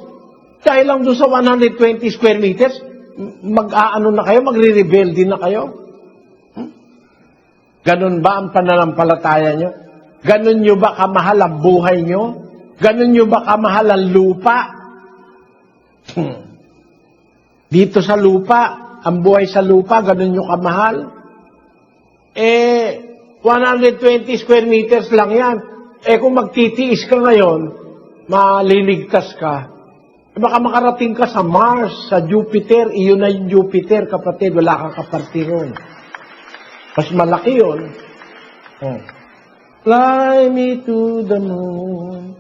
Dahil lang doon sa 120 square meters, mag-aano na kayo, magre-rebelde na kayo. Ganun ba ang pananampalataya nyo? Ganun nyo ba kamahal ang buhay nyo? Ganun nyo ba kamahal ang lupa? Dito sa lupa, ang buhay sa lupa, ganun nyo kamahal? 120 square meters lang yan. Kung magtitiis ka ngayon, maliligtas ka. Baka makarating ka sa Mars, sa Jupiter, iyon na yung Jupiter, kapatid, wala kang kaparti ron. Mas malaki yun. Fly me to the moon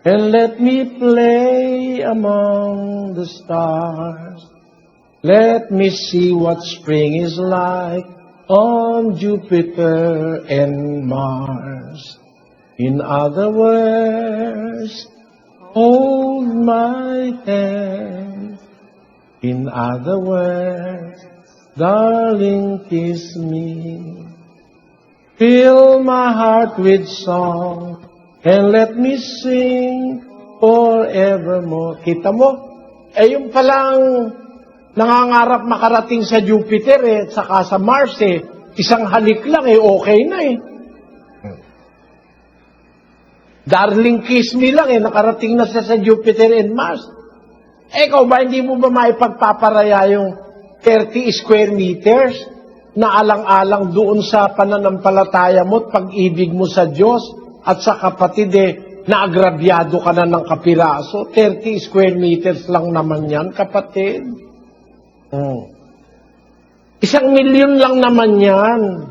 and let me play among the stars. Let me see what spring is like on Jupiter and Mars. In other words, hold my hand. In other words, darling, kiss me. Fill my heart with song and let me sing forevermore. Kita mo? Yung palang nangangarap makarating sa Jupiter at saka sa Mars isang halik lang okay na Darling, kiss me lang nakarating na siya sa Jupiter and Mars. Ikaw ba, hindi mo ba maipagpaparaya yung 30 square meters? Na alang-alang doon sa pananampalataya mo at pag-ibig mo sa Diyos at sa kapatid na agrabyado ka na ng kapiraso. 30 square meters lang naman yan, kapatid. 1,000,000 lang naman yan.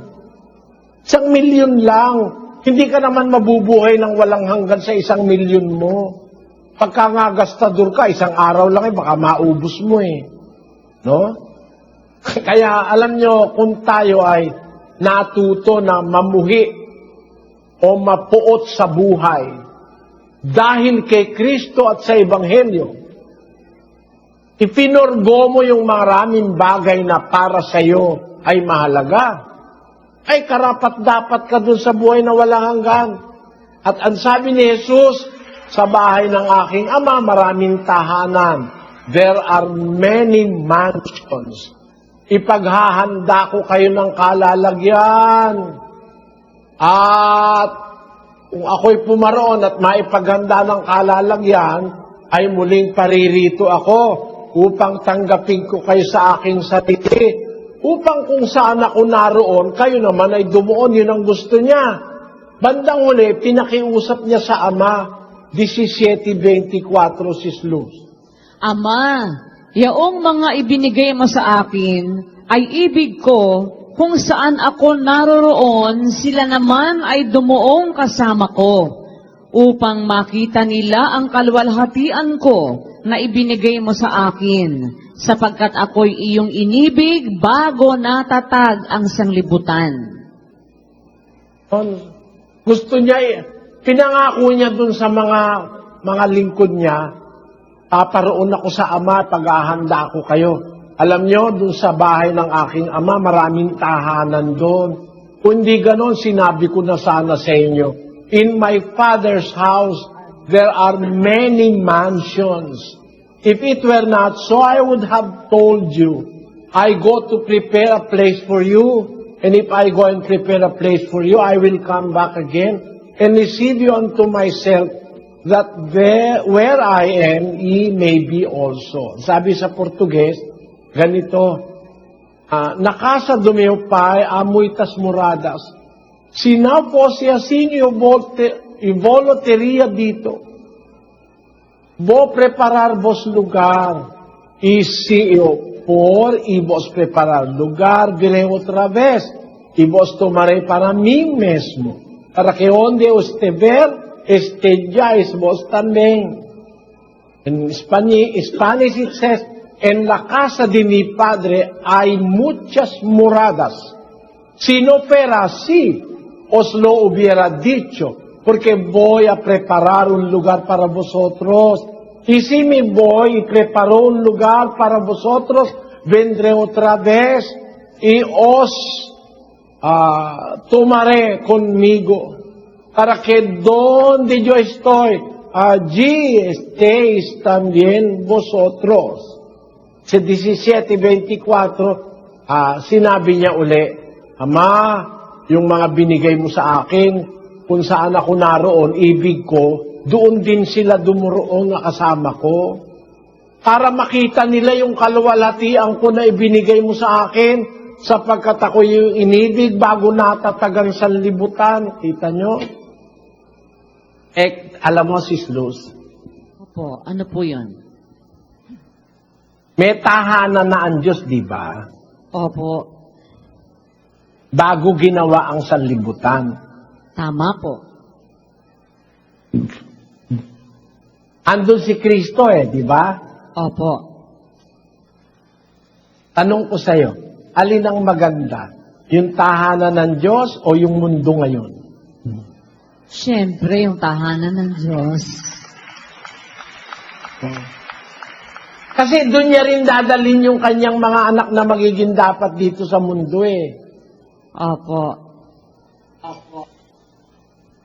1,000,000 lang. Hindi ka naman mabubuhay ng walang hanggan sa 1,000,000 mo. Pagka nga gastador ka, isang araw lang baka maubos mo No? Kaya alam nyo, kung tayo ay natuto na mamuhi o mapuot sa buhay dahil kay Kristo at sa Ebanghelyo, ipinorgo mo yung maraming bagay na para sa iyo ay mahalaga, ay karapat-dapat ka dun sa buhay na walang hanggan. At ang sabi ni Jesus, sa bahay ng aking Ama, maraming tahanan. There are many mansions. Ipaghahanda ko kayo ng kalalagyan. At kung ako'y pumaroon at maipaghanda ng kalalagyan, ay muling paririto ako upang tanggapin ko kayo sa aking sarili. Upang kung saan ako naroon, kayo naman ay dumuon. Yun ang gusto niya. Bandang huli, pinakiusap niya sa Ama, 17:24 si Luz. Ama, yaong mga ibinigay mo sa akin ay ibig ko kung saan ako naroroon, sila naman ay dumuong kasama ko upang makita nila ang kaluwalhatian ko na ibinigay mo sa akin sapagkat ako'y iyong inibig bago natatag ang sanglibutan. Gusto niya pinangako niya dun sa mga lingkod niya, paparoon ako sa Ama, paghahanda ako kayo. Alam nyo, dun sa bahay ng aking Ama, maraming tahanan doon. Kung di ganon, sinabi ko na sana sa inyo, In my Father's house, there are many mansions. If it were not so, I would have told you, I go to prepare a place for you, and if I go and prepare a place for you, I will come back again and receive you unto myself, that there, where I am, ye may be also. Sabi sa Portuguese, ganito, na casa do meu pai há muitas moradas. Se não fosse assim, eu vou teria dito, vou preparar-vos lugar, e se eu for e vos preparar lugar, virei outra vez, e vos tomarei para mim mesmo, para que onde eu estiver, estejais vos também. In Spanish it says, en la casa de mi padre hay muchas moradas. Si no fuera así, os lo hubiera dicho, porque voy a preparar un lugar para vosotros. Y si me voy y preparo un lugar para vosotros, vendré otra vez y os tomaré conmigo, para que donde yo estoy, allí estéis también vosotros. Sa 17:24, sinabi niya uli, Ama, yung mga binigay mo sa akin, kung saan ako naroon, ibig ko, doon din sila dumoroon na kasama ko. Para makita nila yung kaluwalhatian ko na ibinigay mo sa akin, sapagkat ako yung inibig bago natatagang sanlibutan. Kita nyo? Alam mo, Sis Luz, Opo, ano po yun? may tahanan na ang Diyos, di ba? Opo, Bago ginawa ang sanlibutan. tama po. Andun si Kristo di ba? Opo. Tanong ko sa'yo, alin ang maganda? Yung tahanan ng Diyos o yung mundo ngayon? Siyempre, yung tahanan ng Diyos. Kasi doon niya rin dadalhin yung kanyang mga anak na magiging dapat dito sa mundo Opo.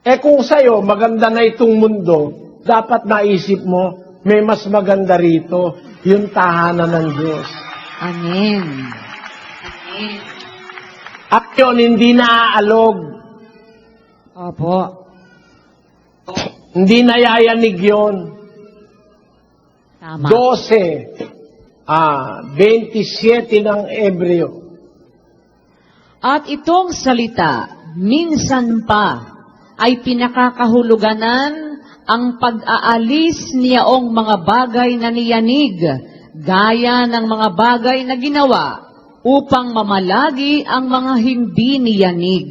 Kung sa'yo, maganda na itong mundo, dapat naisip mo, may mas maganda rito, yung tahanan ng Diyos. Amen. At yun, hindi naaalog, Opo. hindi nayayanig yun. Tama. 27 ng Ebreo. At itong salita, minsan pa, ay pinakakahuluganan ang pag-aalis niyaong mga bagay na niyanig, gaya ng mga bagay na ginawa, upang mamalagi ang mga hindi niyanig.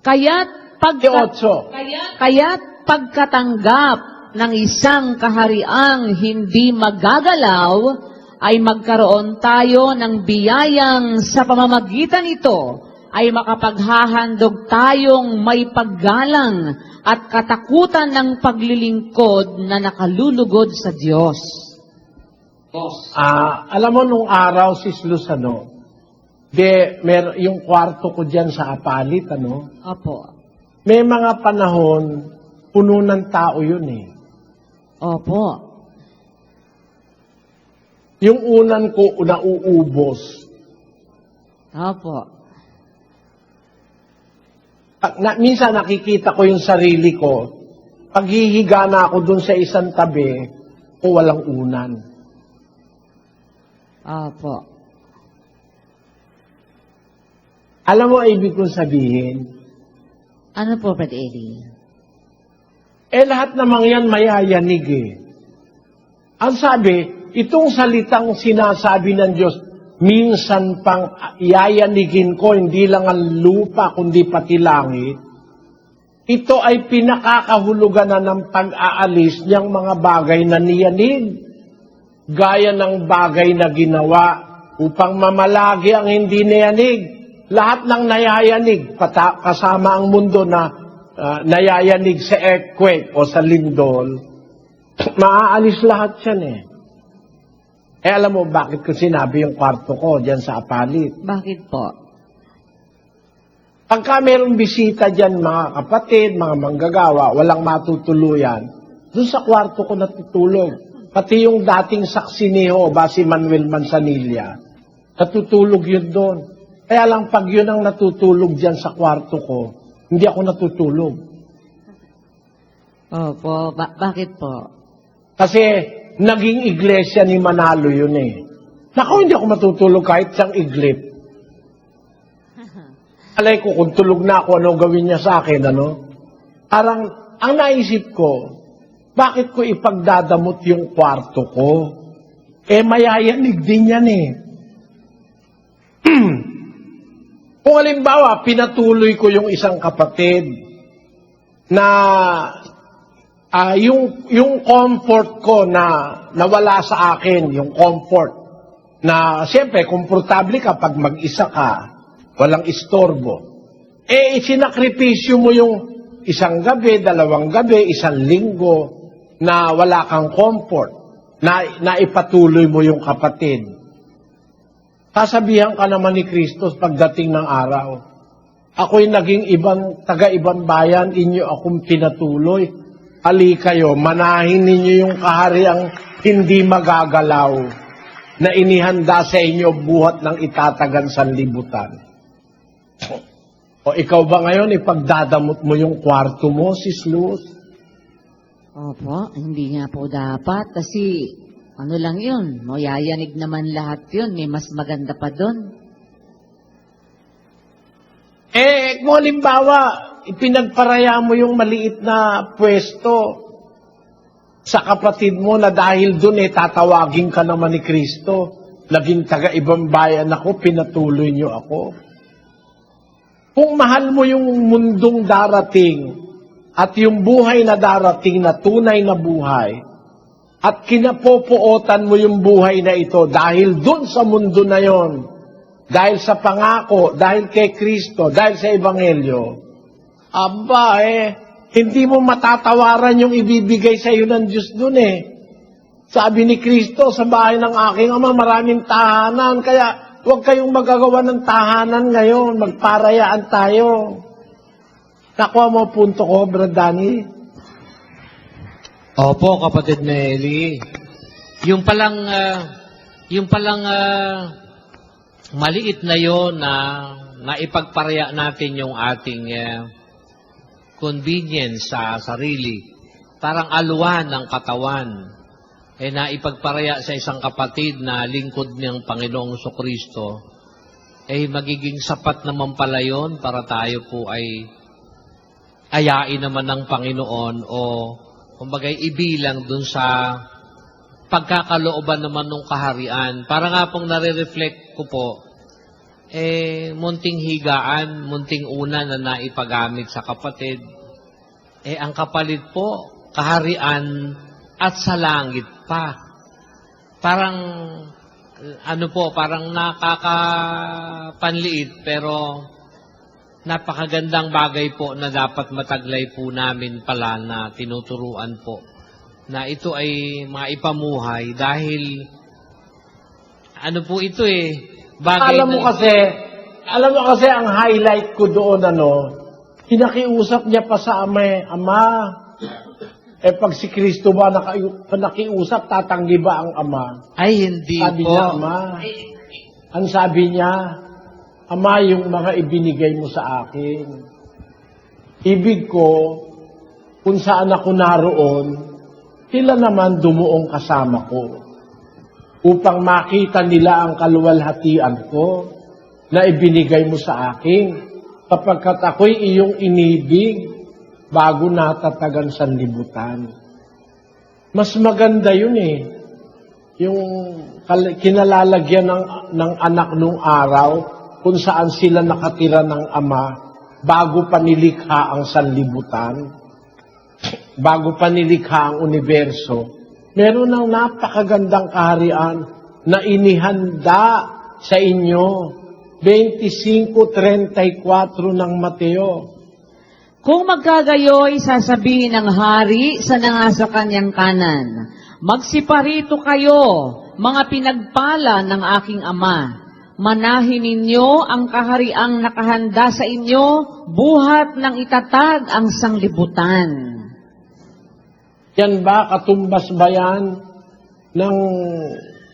Kaya't pagkatanggap ng isang kahariang hindi magagalaw, ay magkaroon tayo ng biyayang sa pamamagitan nito ay makapaghahandog tayong may paggalang at katakutan ng paglilingkod na nakalulugod sa Diyos. Alam mo, nung araw, Sis Luz, yung kwarto ko dyan sa Apalit, Opo. may mga panahon, puno ng tao yun Opo. Yung unan ko, nauubos. Opo. Minsan nakikita ko yung sarili ko, paghihiga na ako dun sa isang tabi, o walang unan. Opo. Alam mo, ibig kong sabihin, Ano po, Brad Eli? lahat namang yan mayayanig Ang sabi, itong salitang sinasabi ng Diyos, minsan pang iayanigin ko, hindi lang ang lupa, kundi pati langit. Ito ay pinakakahulugan na ng pag-aalis niyang mga bagay na niyanig, gaya ng bagay na ginawa upang mamalagi ang hindi niyanig. Lahat ng nayayanig, kasama ang mundo na nayayanig sa earthquake o sa lindol, maaalis lahat yan alam mo bakit ko sinabi yung kwarto ko dyan sa Apalit? Bakit po? Pagka mayroong bisita dyan, mga kapatid, mga manggagawa, walang matutuluyan, doon sa kwarto ko natutulog. Pati yung dating saksi ni Jehovah, si Manuel Manzanilla, natutulog yun doon. Kaya lang pag yun ang natutulog dyan sa kwarto ko, hindi ako natutulog. Opo, bakit po? Kasi naging iglesia ni Manalo yun eh. Naku, hindi ako matutulog kahit siyang iglip. Alay ko, kung tulog na ako, ano gawin niya sa akin, ano? Parang, ang naisip ko, bakit ko ipagdadamot yung kwarto ko? Eh, mayayanig din yan eh. Kung halimbawa, pinatuloy ko yung isang kapatid na yung comfort ko na nawala sa akin, yung comfort na siyempre, komportable ka pag mag-isa ka, walang istorbo. Eh, isinakripisyo mo yung isang gabi, 2 gabi, 1 linggo na wala kang comfort, na ipatuloy mo yung kapatid. Sasabihan ka naman ni Kristo pagdating ng araw, ako'y naging taga-ibang bayan, inyo akong pinatuloy. Ali kayo, manahin ninyo yung kahariang hindi magagalaw na inihanda sa inyo buhat ng itatagan sanlibutan. O ikaw ba ngayon, ipagdadamot mo yung kwarto mo, Sis Luz? Opo, hindi nga po dapat kasi ano lang yun, yayanig naman lahat yun, may mas maganda pa doon. Eh, kung halimbawa, ipinagparaya mo yung maliit na pwesto sa kapatid mo na dahil doon tatawagin ka naman ni Kristo, naging taga-ibang bayan ako, pinatuloy niyo ako. Kung mahal mo yung mundong darating at yung buhay na darating na tunay na buhay at kinapopootan mo yung buhay na ito dahil dun sa mundo na yon, dahil sa pangako, dahil kay Kristo, dahil sa Ebanghelyo, hindi mo matatawaran yung ibibigay sa iyo ng Diyos dun eh. Sabi ni Kristo, sa bahay ng aking Ama, maraming tahanan, kaya huwag kayong magagawa ng tahanan ngayon. Magparayaan tayo. Nakuha mo punto ko, Brad Danny? Opo, kapatid na Eli. Yung palang maliit na yon na ipagparaya natin yung ating convenience sa sarili. Parang aluan ng katawan. Na ipagparaya sa isang kapatid na lingkod ng Panginoong Kristo, magiging sapat naman pala yun para tayo po ay ayain naman ng Panginoon o kumbaga ibilang dun sa pagkakalooban naman ng kaharian. Para nga pong nare-reflect ko po, munting higaan, munting una na naipagamit sa kapatid. Ang kapalit po, kaharian at sa langit pa. Parang, parang nakakapanliit, pero napakagandang bagay po na dapat mataglay po namin pala na tinuturuan po. Na ito ay maipamuhay dahil, po ito bagay Alam mo kasi ang highlight ko doon, pinakiusap niya pa sa Ama. Pag si Kristo ba nakiusap, tatanggi ba ang Ama? Ay, hindi sabi po. Niya, Ama. Ang sabi niya, Ama, yung mga ibinigay mo sa akin. Ibig ko, kung saan ako naroon, sila naman dumuong kasama ko. Upang makita nila ang kaluwalhatian ko na ibinigay mo sa akin. Kapagkat ako'y iyong inibig, bago natatagan sanlibutan. Mas maganda yun yung kinalalagyan ng anak nung araw kung saan sila nakatira ng Ama bago pa nilikha ang sanlibutan, bago pa nilikha ang universo. Meron ng napakagandang kaharian na inihanda sa inyo. 25:34 ng Mateo. Kung magkagayoy, sasabihin ng hari sa nangasa kanyang kanan, magsiparito kayo, mga pinagpala ng aking Ama, Manahin ninyo ang kahariang nakahanda sa inyo, buhat ng itatag ang sanglibutan. Yan ba, katumbas ba yan ng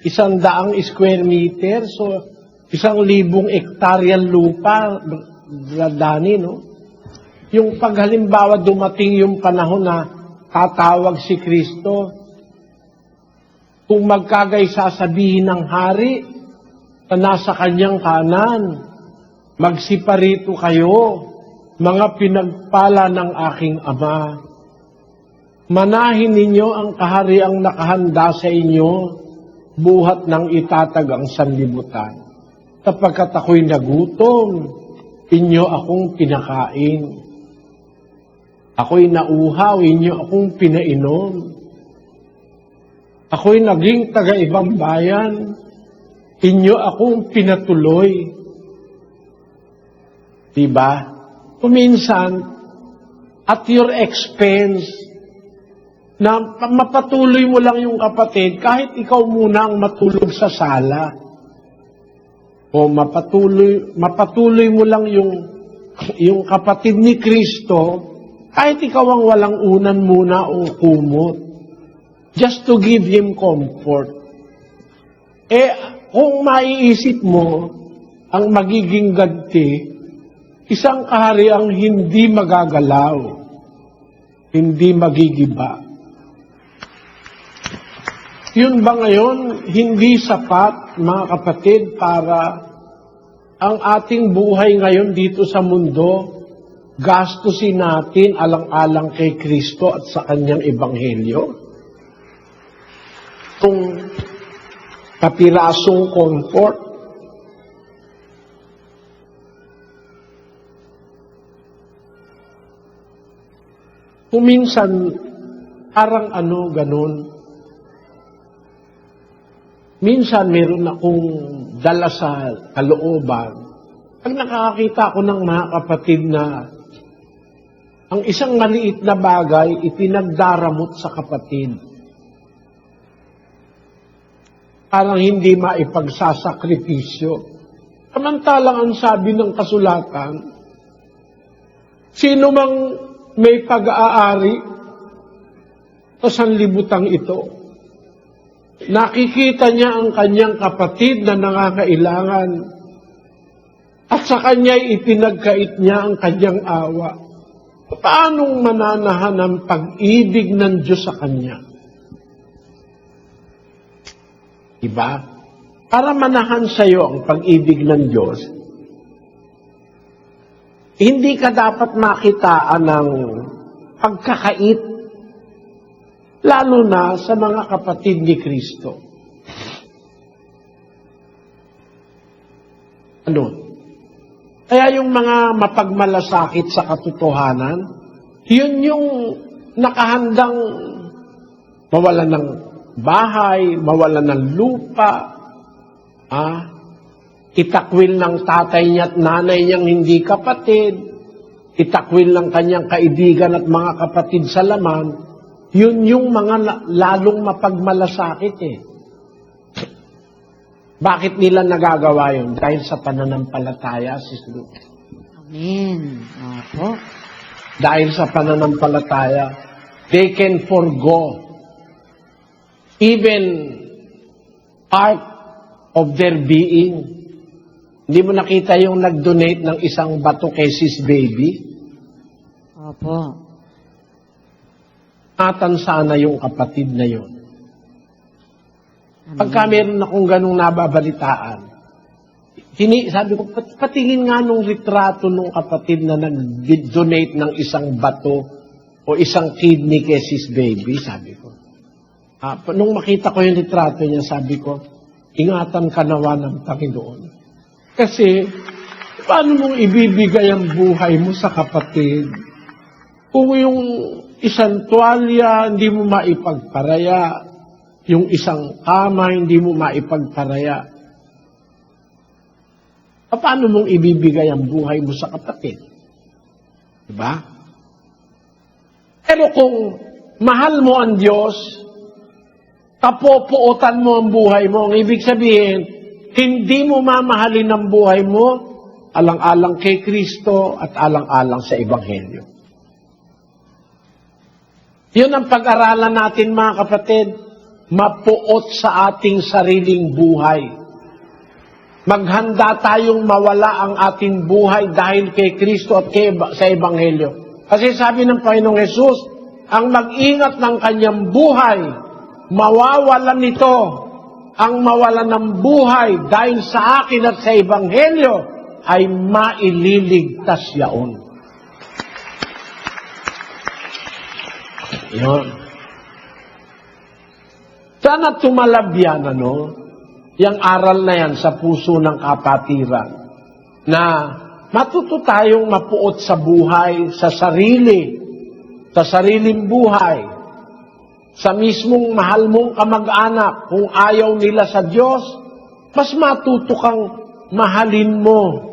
100 square meter? So, 1,000 hektaryang lupa, Dani, no? Yung paghalimbawa dumating yung panahon na tatawag si Kristo, kung magkagay sasabihin ng hari na nasa kanyang kanan, magsiparito kayo, mga pinagpala ng aking Ama. Manahin ninyo ang kahariang nakahanda sa inyo, buhat ng itatag ang sanlibutan. Sapagkat ako'y nagutom, inyo akong pinakain. Ako'y nauhaw, inyo akong pinainom. Ako'y naging taga-ibang bayan, inyo akong pinatuloy. Diba? Kuminsan, at your expense, na mapatuloy mo lang yung kapatid, kahit ikaw muna ang matulog sa sala. O mapatuloy mo lang yung kapatid ni Kristo, kahit ikaw ang walang unan muna o kumot. Just to give him comfort. Kung maiisip mo, ang magiging ganti, isang kahariang hindi magagalaw, hindi magigiba. Yun ba ngayon, hindi sapat, mga kapatid, para ang ating buhay ngayon dito sa mundo, gastusin natin alang-alang kay Kristo at sa kanyang ebanghelyo? Kung kapirasong comfort, kung minsan, parang ganun. Minsan, meron akong dala sa kalooban. Pag nakakakita ko ng mga kapatid na ang isang maliit na bagay, ipinagdaramot sa kapatid. Parang hindi maipagsasakripisyo. Samantalang ang sabi ng kasulatan, sino mang may pag-aari sa sanlibutang ito, nakikita niya ang kanyang kapatid na nangangailangan at sa kanya'y ipinagkait niya ang kanyang awa. Paanong mananahan ang pag-ibig ng Diyos sa kanya? Diba? Para manahan sa'yo ang pag-ibig ng Diyos, hindi ka dapat makitaan ng pagkakait, lalo na sa mga kapatid ni Kristo. Kaya yung mga mapagmalasakit sa katotohanan, yun yung nakahandang mawalan ng bahay, mawalan ng lupa, itakwil ng tatay niya at nanay niyang hindi kapatid, itakwil ng kanyang kaibigan at mga kapatid sa laman, yun yung mga lalong mapagmalasakit Bakit nila nagagawa yun? Dahil sa pananampalataya, Sis Lu. Amen. Opo. Dahil sa pananampalataya, they can forgo even part of their being. Hindi mo nakita yung nag-donate ng isang bato kay Sis Baby? Opo. Atan sana yung kapatid na yun. Pagka meron akong ganung nababalitaan, sabi ko, patingin nga nung litrato nung kapatid na nag-donate ng isang bato o isang kidney kay Sis Baby, sabi ko. Nung makita ko yung litrato niya, sabi ko, ingatan ka nawa ng Panginoon. Kasi, paano mong ibibigay ang buhay mo sa kapatid? Kung yung isang tuwalya, hindi mo maipagparaya, yung isang kama, hindi mo maipagparaya. Paano mong ibibigay ang buhay mo sa kapatid? Diba? Pero kung mahal mo ang Diyos, kapopuotan mo ang buhay mo, ang ibig sabihin, hindi mo mamahalin ang buhay mo, alang-alang kay Kristo at alang-alang sa Ebanghelyo. Yun ang pag-aralan natin, mga kapatid, mapuot sa ating sariling buhay. Maghanda tayong mawala ang ating buhay dahil kay Kristo at sa Ebanghelyo. Kasi sabi ng Panginoong Hesus, ang mag-ingat ng kanyang buhay, mawawalan nito. Ang mawalan ng buhay dahil sa akin at sa Ebanghelyo ay maililigtas yaon. Yun. Sana tumalab yan, yung aral na yan sa puso ng kapatiran, na matuto tayong mapuot sa buhay, sa sariling buhay, sa mismong mahal mong kamag-anak. Kung ayaw nila sa Diyos, mas matuto kang mahalin mo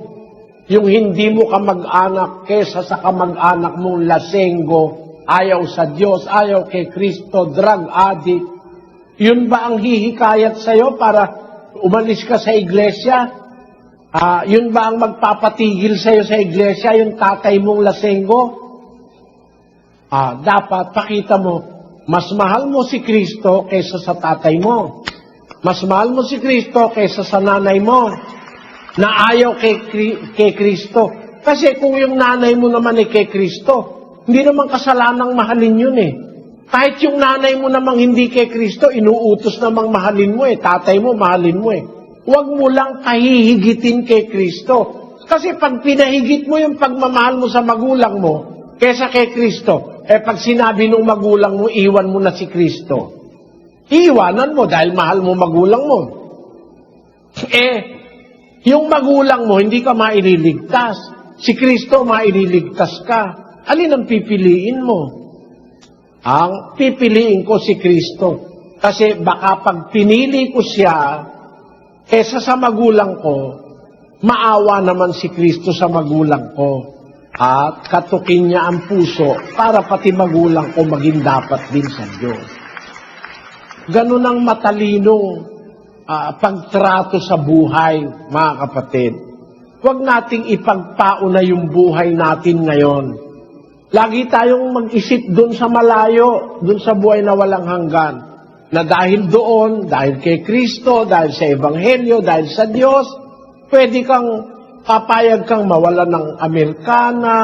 yung hindi mo kamag-anak kesa sa kamag-anak mong lasenggo, ayaw sa Diyos, ayaw kay Kristo, drug addict. Yun ba ang hihikayat sa'yo para umalis ka sa iglesia? Yun ba ang magpapatigil sa'yo sa iglesia, yung tatay mong lasenggo? Dapat pakita mo, mas mahal mo si Kristo kaysa sa tatay mo. Mas mahal mo si Kristo kaysa sa nanay mo na ayaw kay Kristo. Kasi kung yung nanay mo naman ay kay Kristo, hindi naman kasalanang mahalin yun eh. Kahit yung nanay mo namang hindi kay Kristo, inuutos namang mahalin mo eh. Tatay mo, mahalin mo eh. Huwag mo lang pahihigitin kay Kristo. Kasi pag pinahigit mo yung pagmamahal mo sa magulang mo, kesa kay Kristo, pag sinabi nung magulang mo, iwan mo na si Kristo, iiwanan mo dahil mahal mo magulang mo. Yung magulang mo, hindi ka maililigtas. Si Kristo, maililigtas ka. Alin ang pipiliin mo? Ang pipiliin ko si Kristo. Kasi baka pag pinili ko siya, kesa sa magulang ko, maawa naman si Kristo sa magulang ko. At katukin niya ang puso para pati magulang ko maging dapat din sa Diyos. Ganun ang matalinong pagtrato sa buhay, mga kapatid. Huwag nating ipagpauna yung buhay natin ngayon. Lagi tayong mag-isip doon sa malayo, doon sa buhay na walang hanggan. Na dahil doon, dahil kay Kristo, dahil sa Ebanghelyo, dahil sa Diyos, pwede kang papayag kang mawalan ng Amerikana,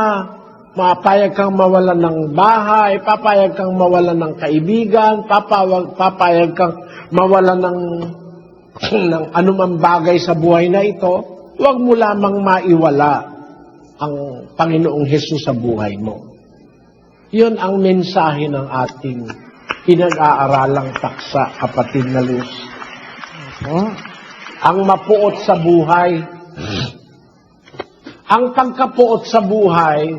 papayag kang mawalan ng bahay, papayag kang mawalan ng kaibigan, papayag kang mawalan ng anumang bagay sa buhay na ito. Huwag mo lamang maiwala ang Panginoong Hesus sa buhay mo. Yun ang mensahe ng ating pinag-aaralang paksa, kapatid na Luz. Ang mapuot sa buhay. Ang pagkapuot sa buhay,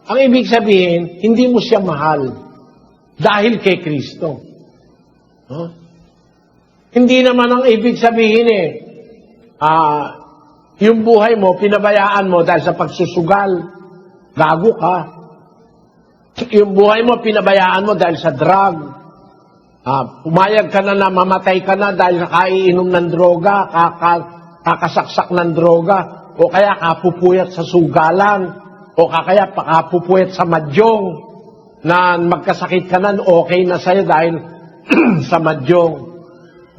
ang ibig sabihin, hindi mo siya mahal dahil kay Kristo. Hindi naman ang ibig sabihin yung buhay mo, pinabayaan mo dahil sa pagsusugal. Gago ka. Yung buhay mo, pinabayaan mo dahil sa drug. Pumayag ka na mamatay ka na dahil kaiinom ng droga, kakasaksak ng droga, o kaya kapupuyat sa sugalan, o kaya kapupuyat sa madyong, na magkasakit ka na, okay na sa'yo dahil sa madyong.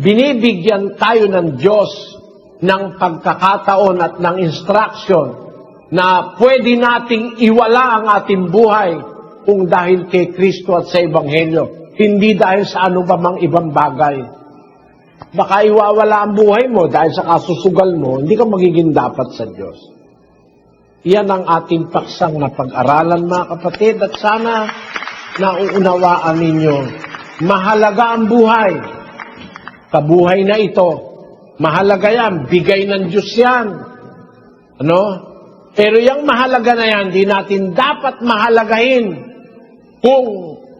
Binibigyan tayo ng Diyos ng pagkakataon at ng instruction na pwede nating iwala ang ating buhay kung dahil kay Kristo at sa Ebanghelyo, hindi dahil sa ano ba mang ibang bagay. Baka iwawala ang buhay mo dahil sa kasusugal mo, hindi ka magiging dapat sa Diyos. Iyan ang ating paksang na pag-aralan, mga kapatid, at sana nauunawaan ninyo, mahalaga ang buhay. Kabuhay na ito, mahalaga yan, bigay ng Diyos yan. Pero yung mahalaga na yan, di natin dapat mahalagahin kung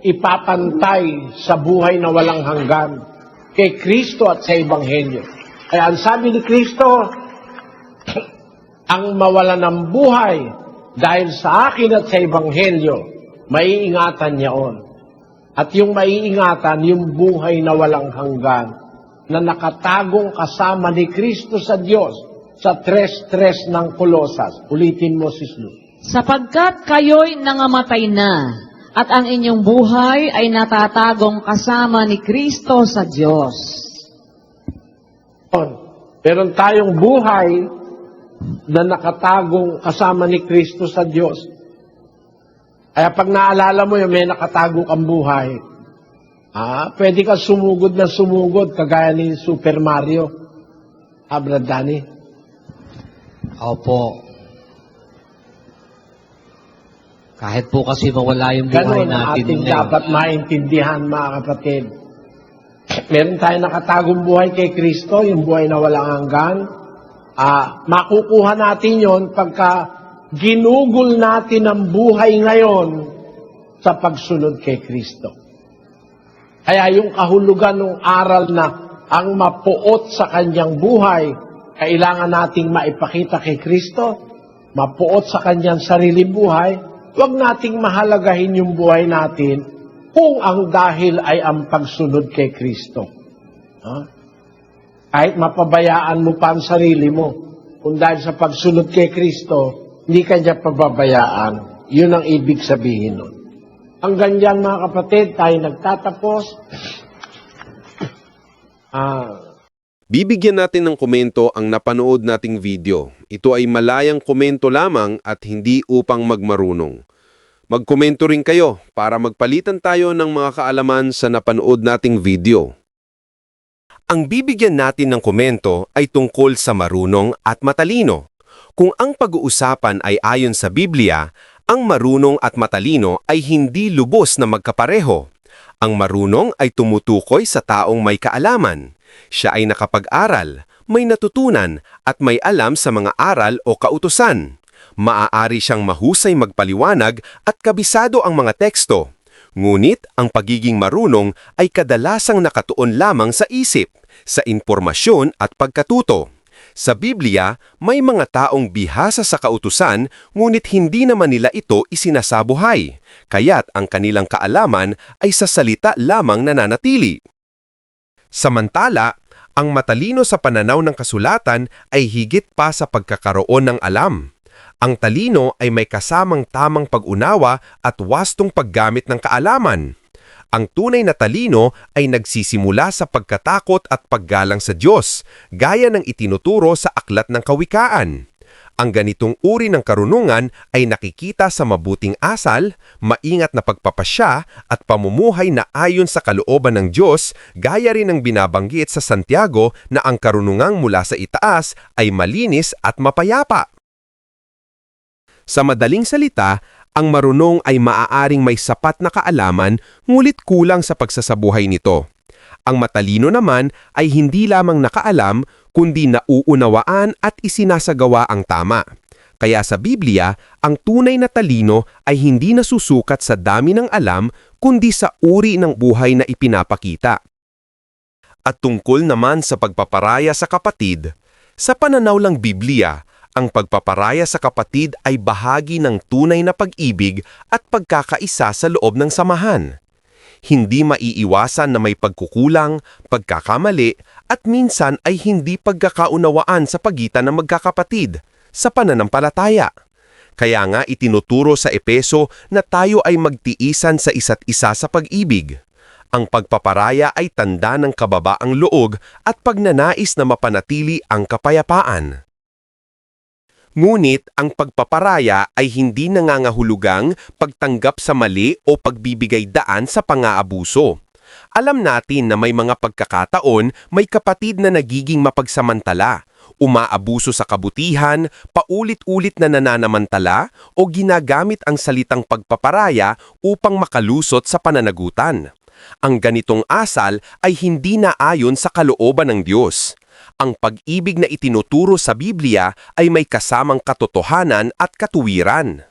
ipapantay sa buhay na walang hanggan kay Kristo at sa Ebanghelyo. Kaya ang sabi ni Kristo, ang mawala ng buhay dahil sa akin at sa Ebanghelyo, maiingatan niya on. At yung maiingatan, yung buhay na walang hanggan, na nakatagong kasama ni Kristo sa Diyos sa 3:3 ng Kolosas. Ulitin mo, Sis Lu. Sapagkat kayo'y nangamatay na, at ang inyong buhay ay natatagong kasama ni Kristo sa Diyos. Meron tayong buhay na nakatagong kasama ni Kristo sa Diyos. Kaya pag naalala mo yung may nakatago kang buhay, pwede ka sumugod na sumugod kagaya ni Super Mario. Brad Danny? Opo. Kahit po kasi mawala yung buhay Ganun ang natin ating ngayon. dapat maintindihan, mga kapatid. Meron tayong nakatagong buhay kay Kristo, yung buhay na walang hanggan. Makukuha natin yon pagka ginugol natin ang buhay ngayon sa pagsunod kay Kristo. Kaya yung kahulugan ng aral na ang mapuot sa kanyang buhay, kailangan nating maipakita kay Kristo, mapuot sa kanyang sarili buhay, huwag nating mahalagahin yung buhay natin kung ang dahil ay ang pagsunod kay Kristo. Kahit mapabayaan mo pa ang sarili mo, kung dahil sa pagsunod kay Kristo, hindi ka niya pababayaan. Yun ang ibig sabihin nun. Ang ganyan, mga kapatid, tayo nagtatapos. Bibigyan natin ng komento ang napanood nating video. Ito ay malayang komento lamang at hindi upang magmarunong. Magkomento rin kayo para magpalitan tayo ng mga kaalaman sa napanood nating video. Ang bibigyan natin ng komento ay tungkol sa marunong at matalino. Kung ang pag-uusapan ay ayon sa Biblia, ang marunong at matalino ay hindi lubos na magkapareho. Ang marunong ay tumutukoy sa taong may kaalaman. Siya ay nakapag-aral, may natutunan at may alam sa mga aral o kautusan. Maaari siyang mahusay magpaliwanag at kabisado ang mga teksto. Ngunit ang pagiging marunong ay kadalasang nakatuon lamang sa isip, sa impormasyon at pagkatuto. Sa Biblia, may mga taong bihasa sa kautusan ngunit hindi naman nila ito isinasabuhay, kaya't ang kanilang kaalaman ay sa salita lamang nananatili. Samantala, ang matalino sa pananaw ng kasulatan ay higit pa sa pagkakaroon ng alam. Ang talino ay may kasamang tamang pag-unawa at wastong paggamit ng kaalaman. Ang tunay na talino ay nagsisimula sa pagkatakot at paggalang sa Diyos, gaya ng itinuturo sa Aklat ng Kawikaan. Ang ganitong uri ng karunungan ay nakikita sa mabuting asal, maingat na pagpapasya at pamumuhay na ayon sa kalooban ng Diyos, gaya rin ng binabanggit sa Santiago na ang karunungang mula sa itaas ay malinis at mapayapa. Sa madaling salita, ang marunong ay maaaring may sapat na kaalaman ngulit kulang sa pagsasabuhay nito. Ang matalino naman ay hindi lamang nakaalam kundi nauunawaan at isinasagawa ang tama. Kaya sa Biblia, ang tunay na talino ay hindi nasusukat sa dami ng alam kundi sa uri ng buhay na ipinapakita. At tungkol naman sa pagpaparaya sa kapatid, sa pananaw ng Biblia, ang pagpaparaya sa kapatid ay bahagi ng tunay na pag-ibig at pagkakaisa sa loob ng samahan. Hindi maiiwasan na may pagkukulang, pagkakamali, at minsan ay hindi pagkakaunawaan sa pagitan ng magkakapatid sa pananampalataya. Kaya nga itinuturo sa Epeso na tayo ay magtiisan sa isa't isa sa pag-ibig. Ang pagpaparaya ay tanda ng kababaang loob at pagnanais na mapanatili ang kapayapaan. Ngunit ang pagpaparaya ay hindi nangangahulugang pagtanggap sa mali o pagbibigay daan sa pang-aabuso. Alam natin na may mga pagkakataon may kapatid na nagiging mapagsamantala, umaabuso sa kabutihan, paulit-ulit na nananamantala o ginagamit ang salitang pagpaparaya upang makalusot sa pananagutan. Ang ganitong asal ay hindi naayon sa kalooban ng Diyos. Ang pag-ibig na itinuturo sa Biblia ay may kasamang katotohanan at katuwiran.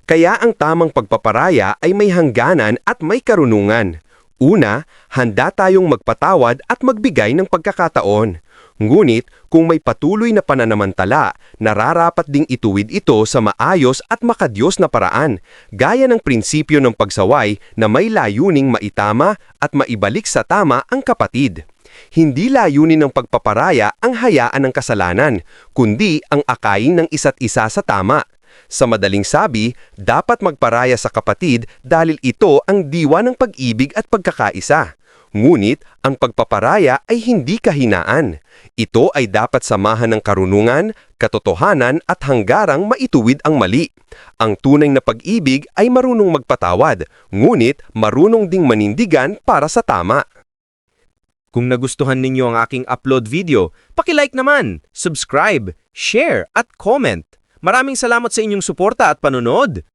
Kaya ang tamang pagpaparaya ay may hangganan at may karunungan. Una, handa tayong magpatawad at magbigay ng pagkakataon. Ngunit kung may patuloy na pananamantala, nararapat ding ituwid ito sa maayos at makadiyos na paraan, gaya ng prinsipyo ng pagsaway na may layuning maitama at maibalik sa tama ang kapatid. Hindi layunin ng pagpaparaya ang hayaan ng kasalanan, kundi ang akayin ng isa't isa sa tama. Sa madaling sabi, dapat magparaya sa kapatid dahil ito ang diwa ng pag-ibig at pagkakaisa. Ngunit, ang pagpaparaya ay hindi kahinaan. Ito ay dapat samahan ng karunungan, katotohanan at hanggarang maituwid ang mali. Ang tunay na pag-ibig ay marunong magpatawad, ngunit marunong ding manindigan para sa tama. Kung nagustuhan ninyo ang aking upload video, paki-like naman, subscribe, share at comment. Maraming salamat sa inyong suporta at panonood.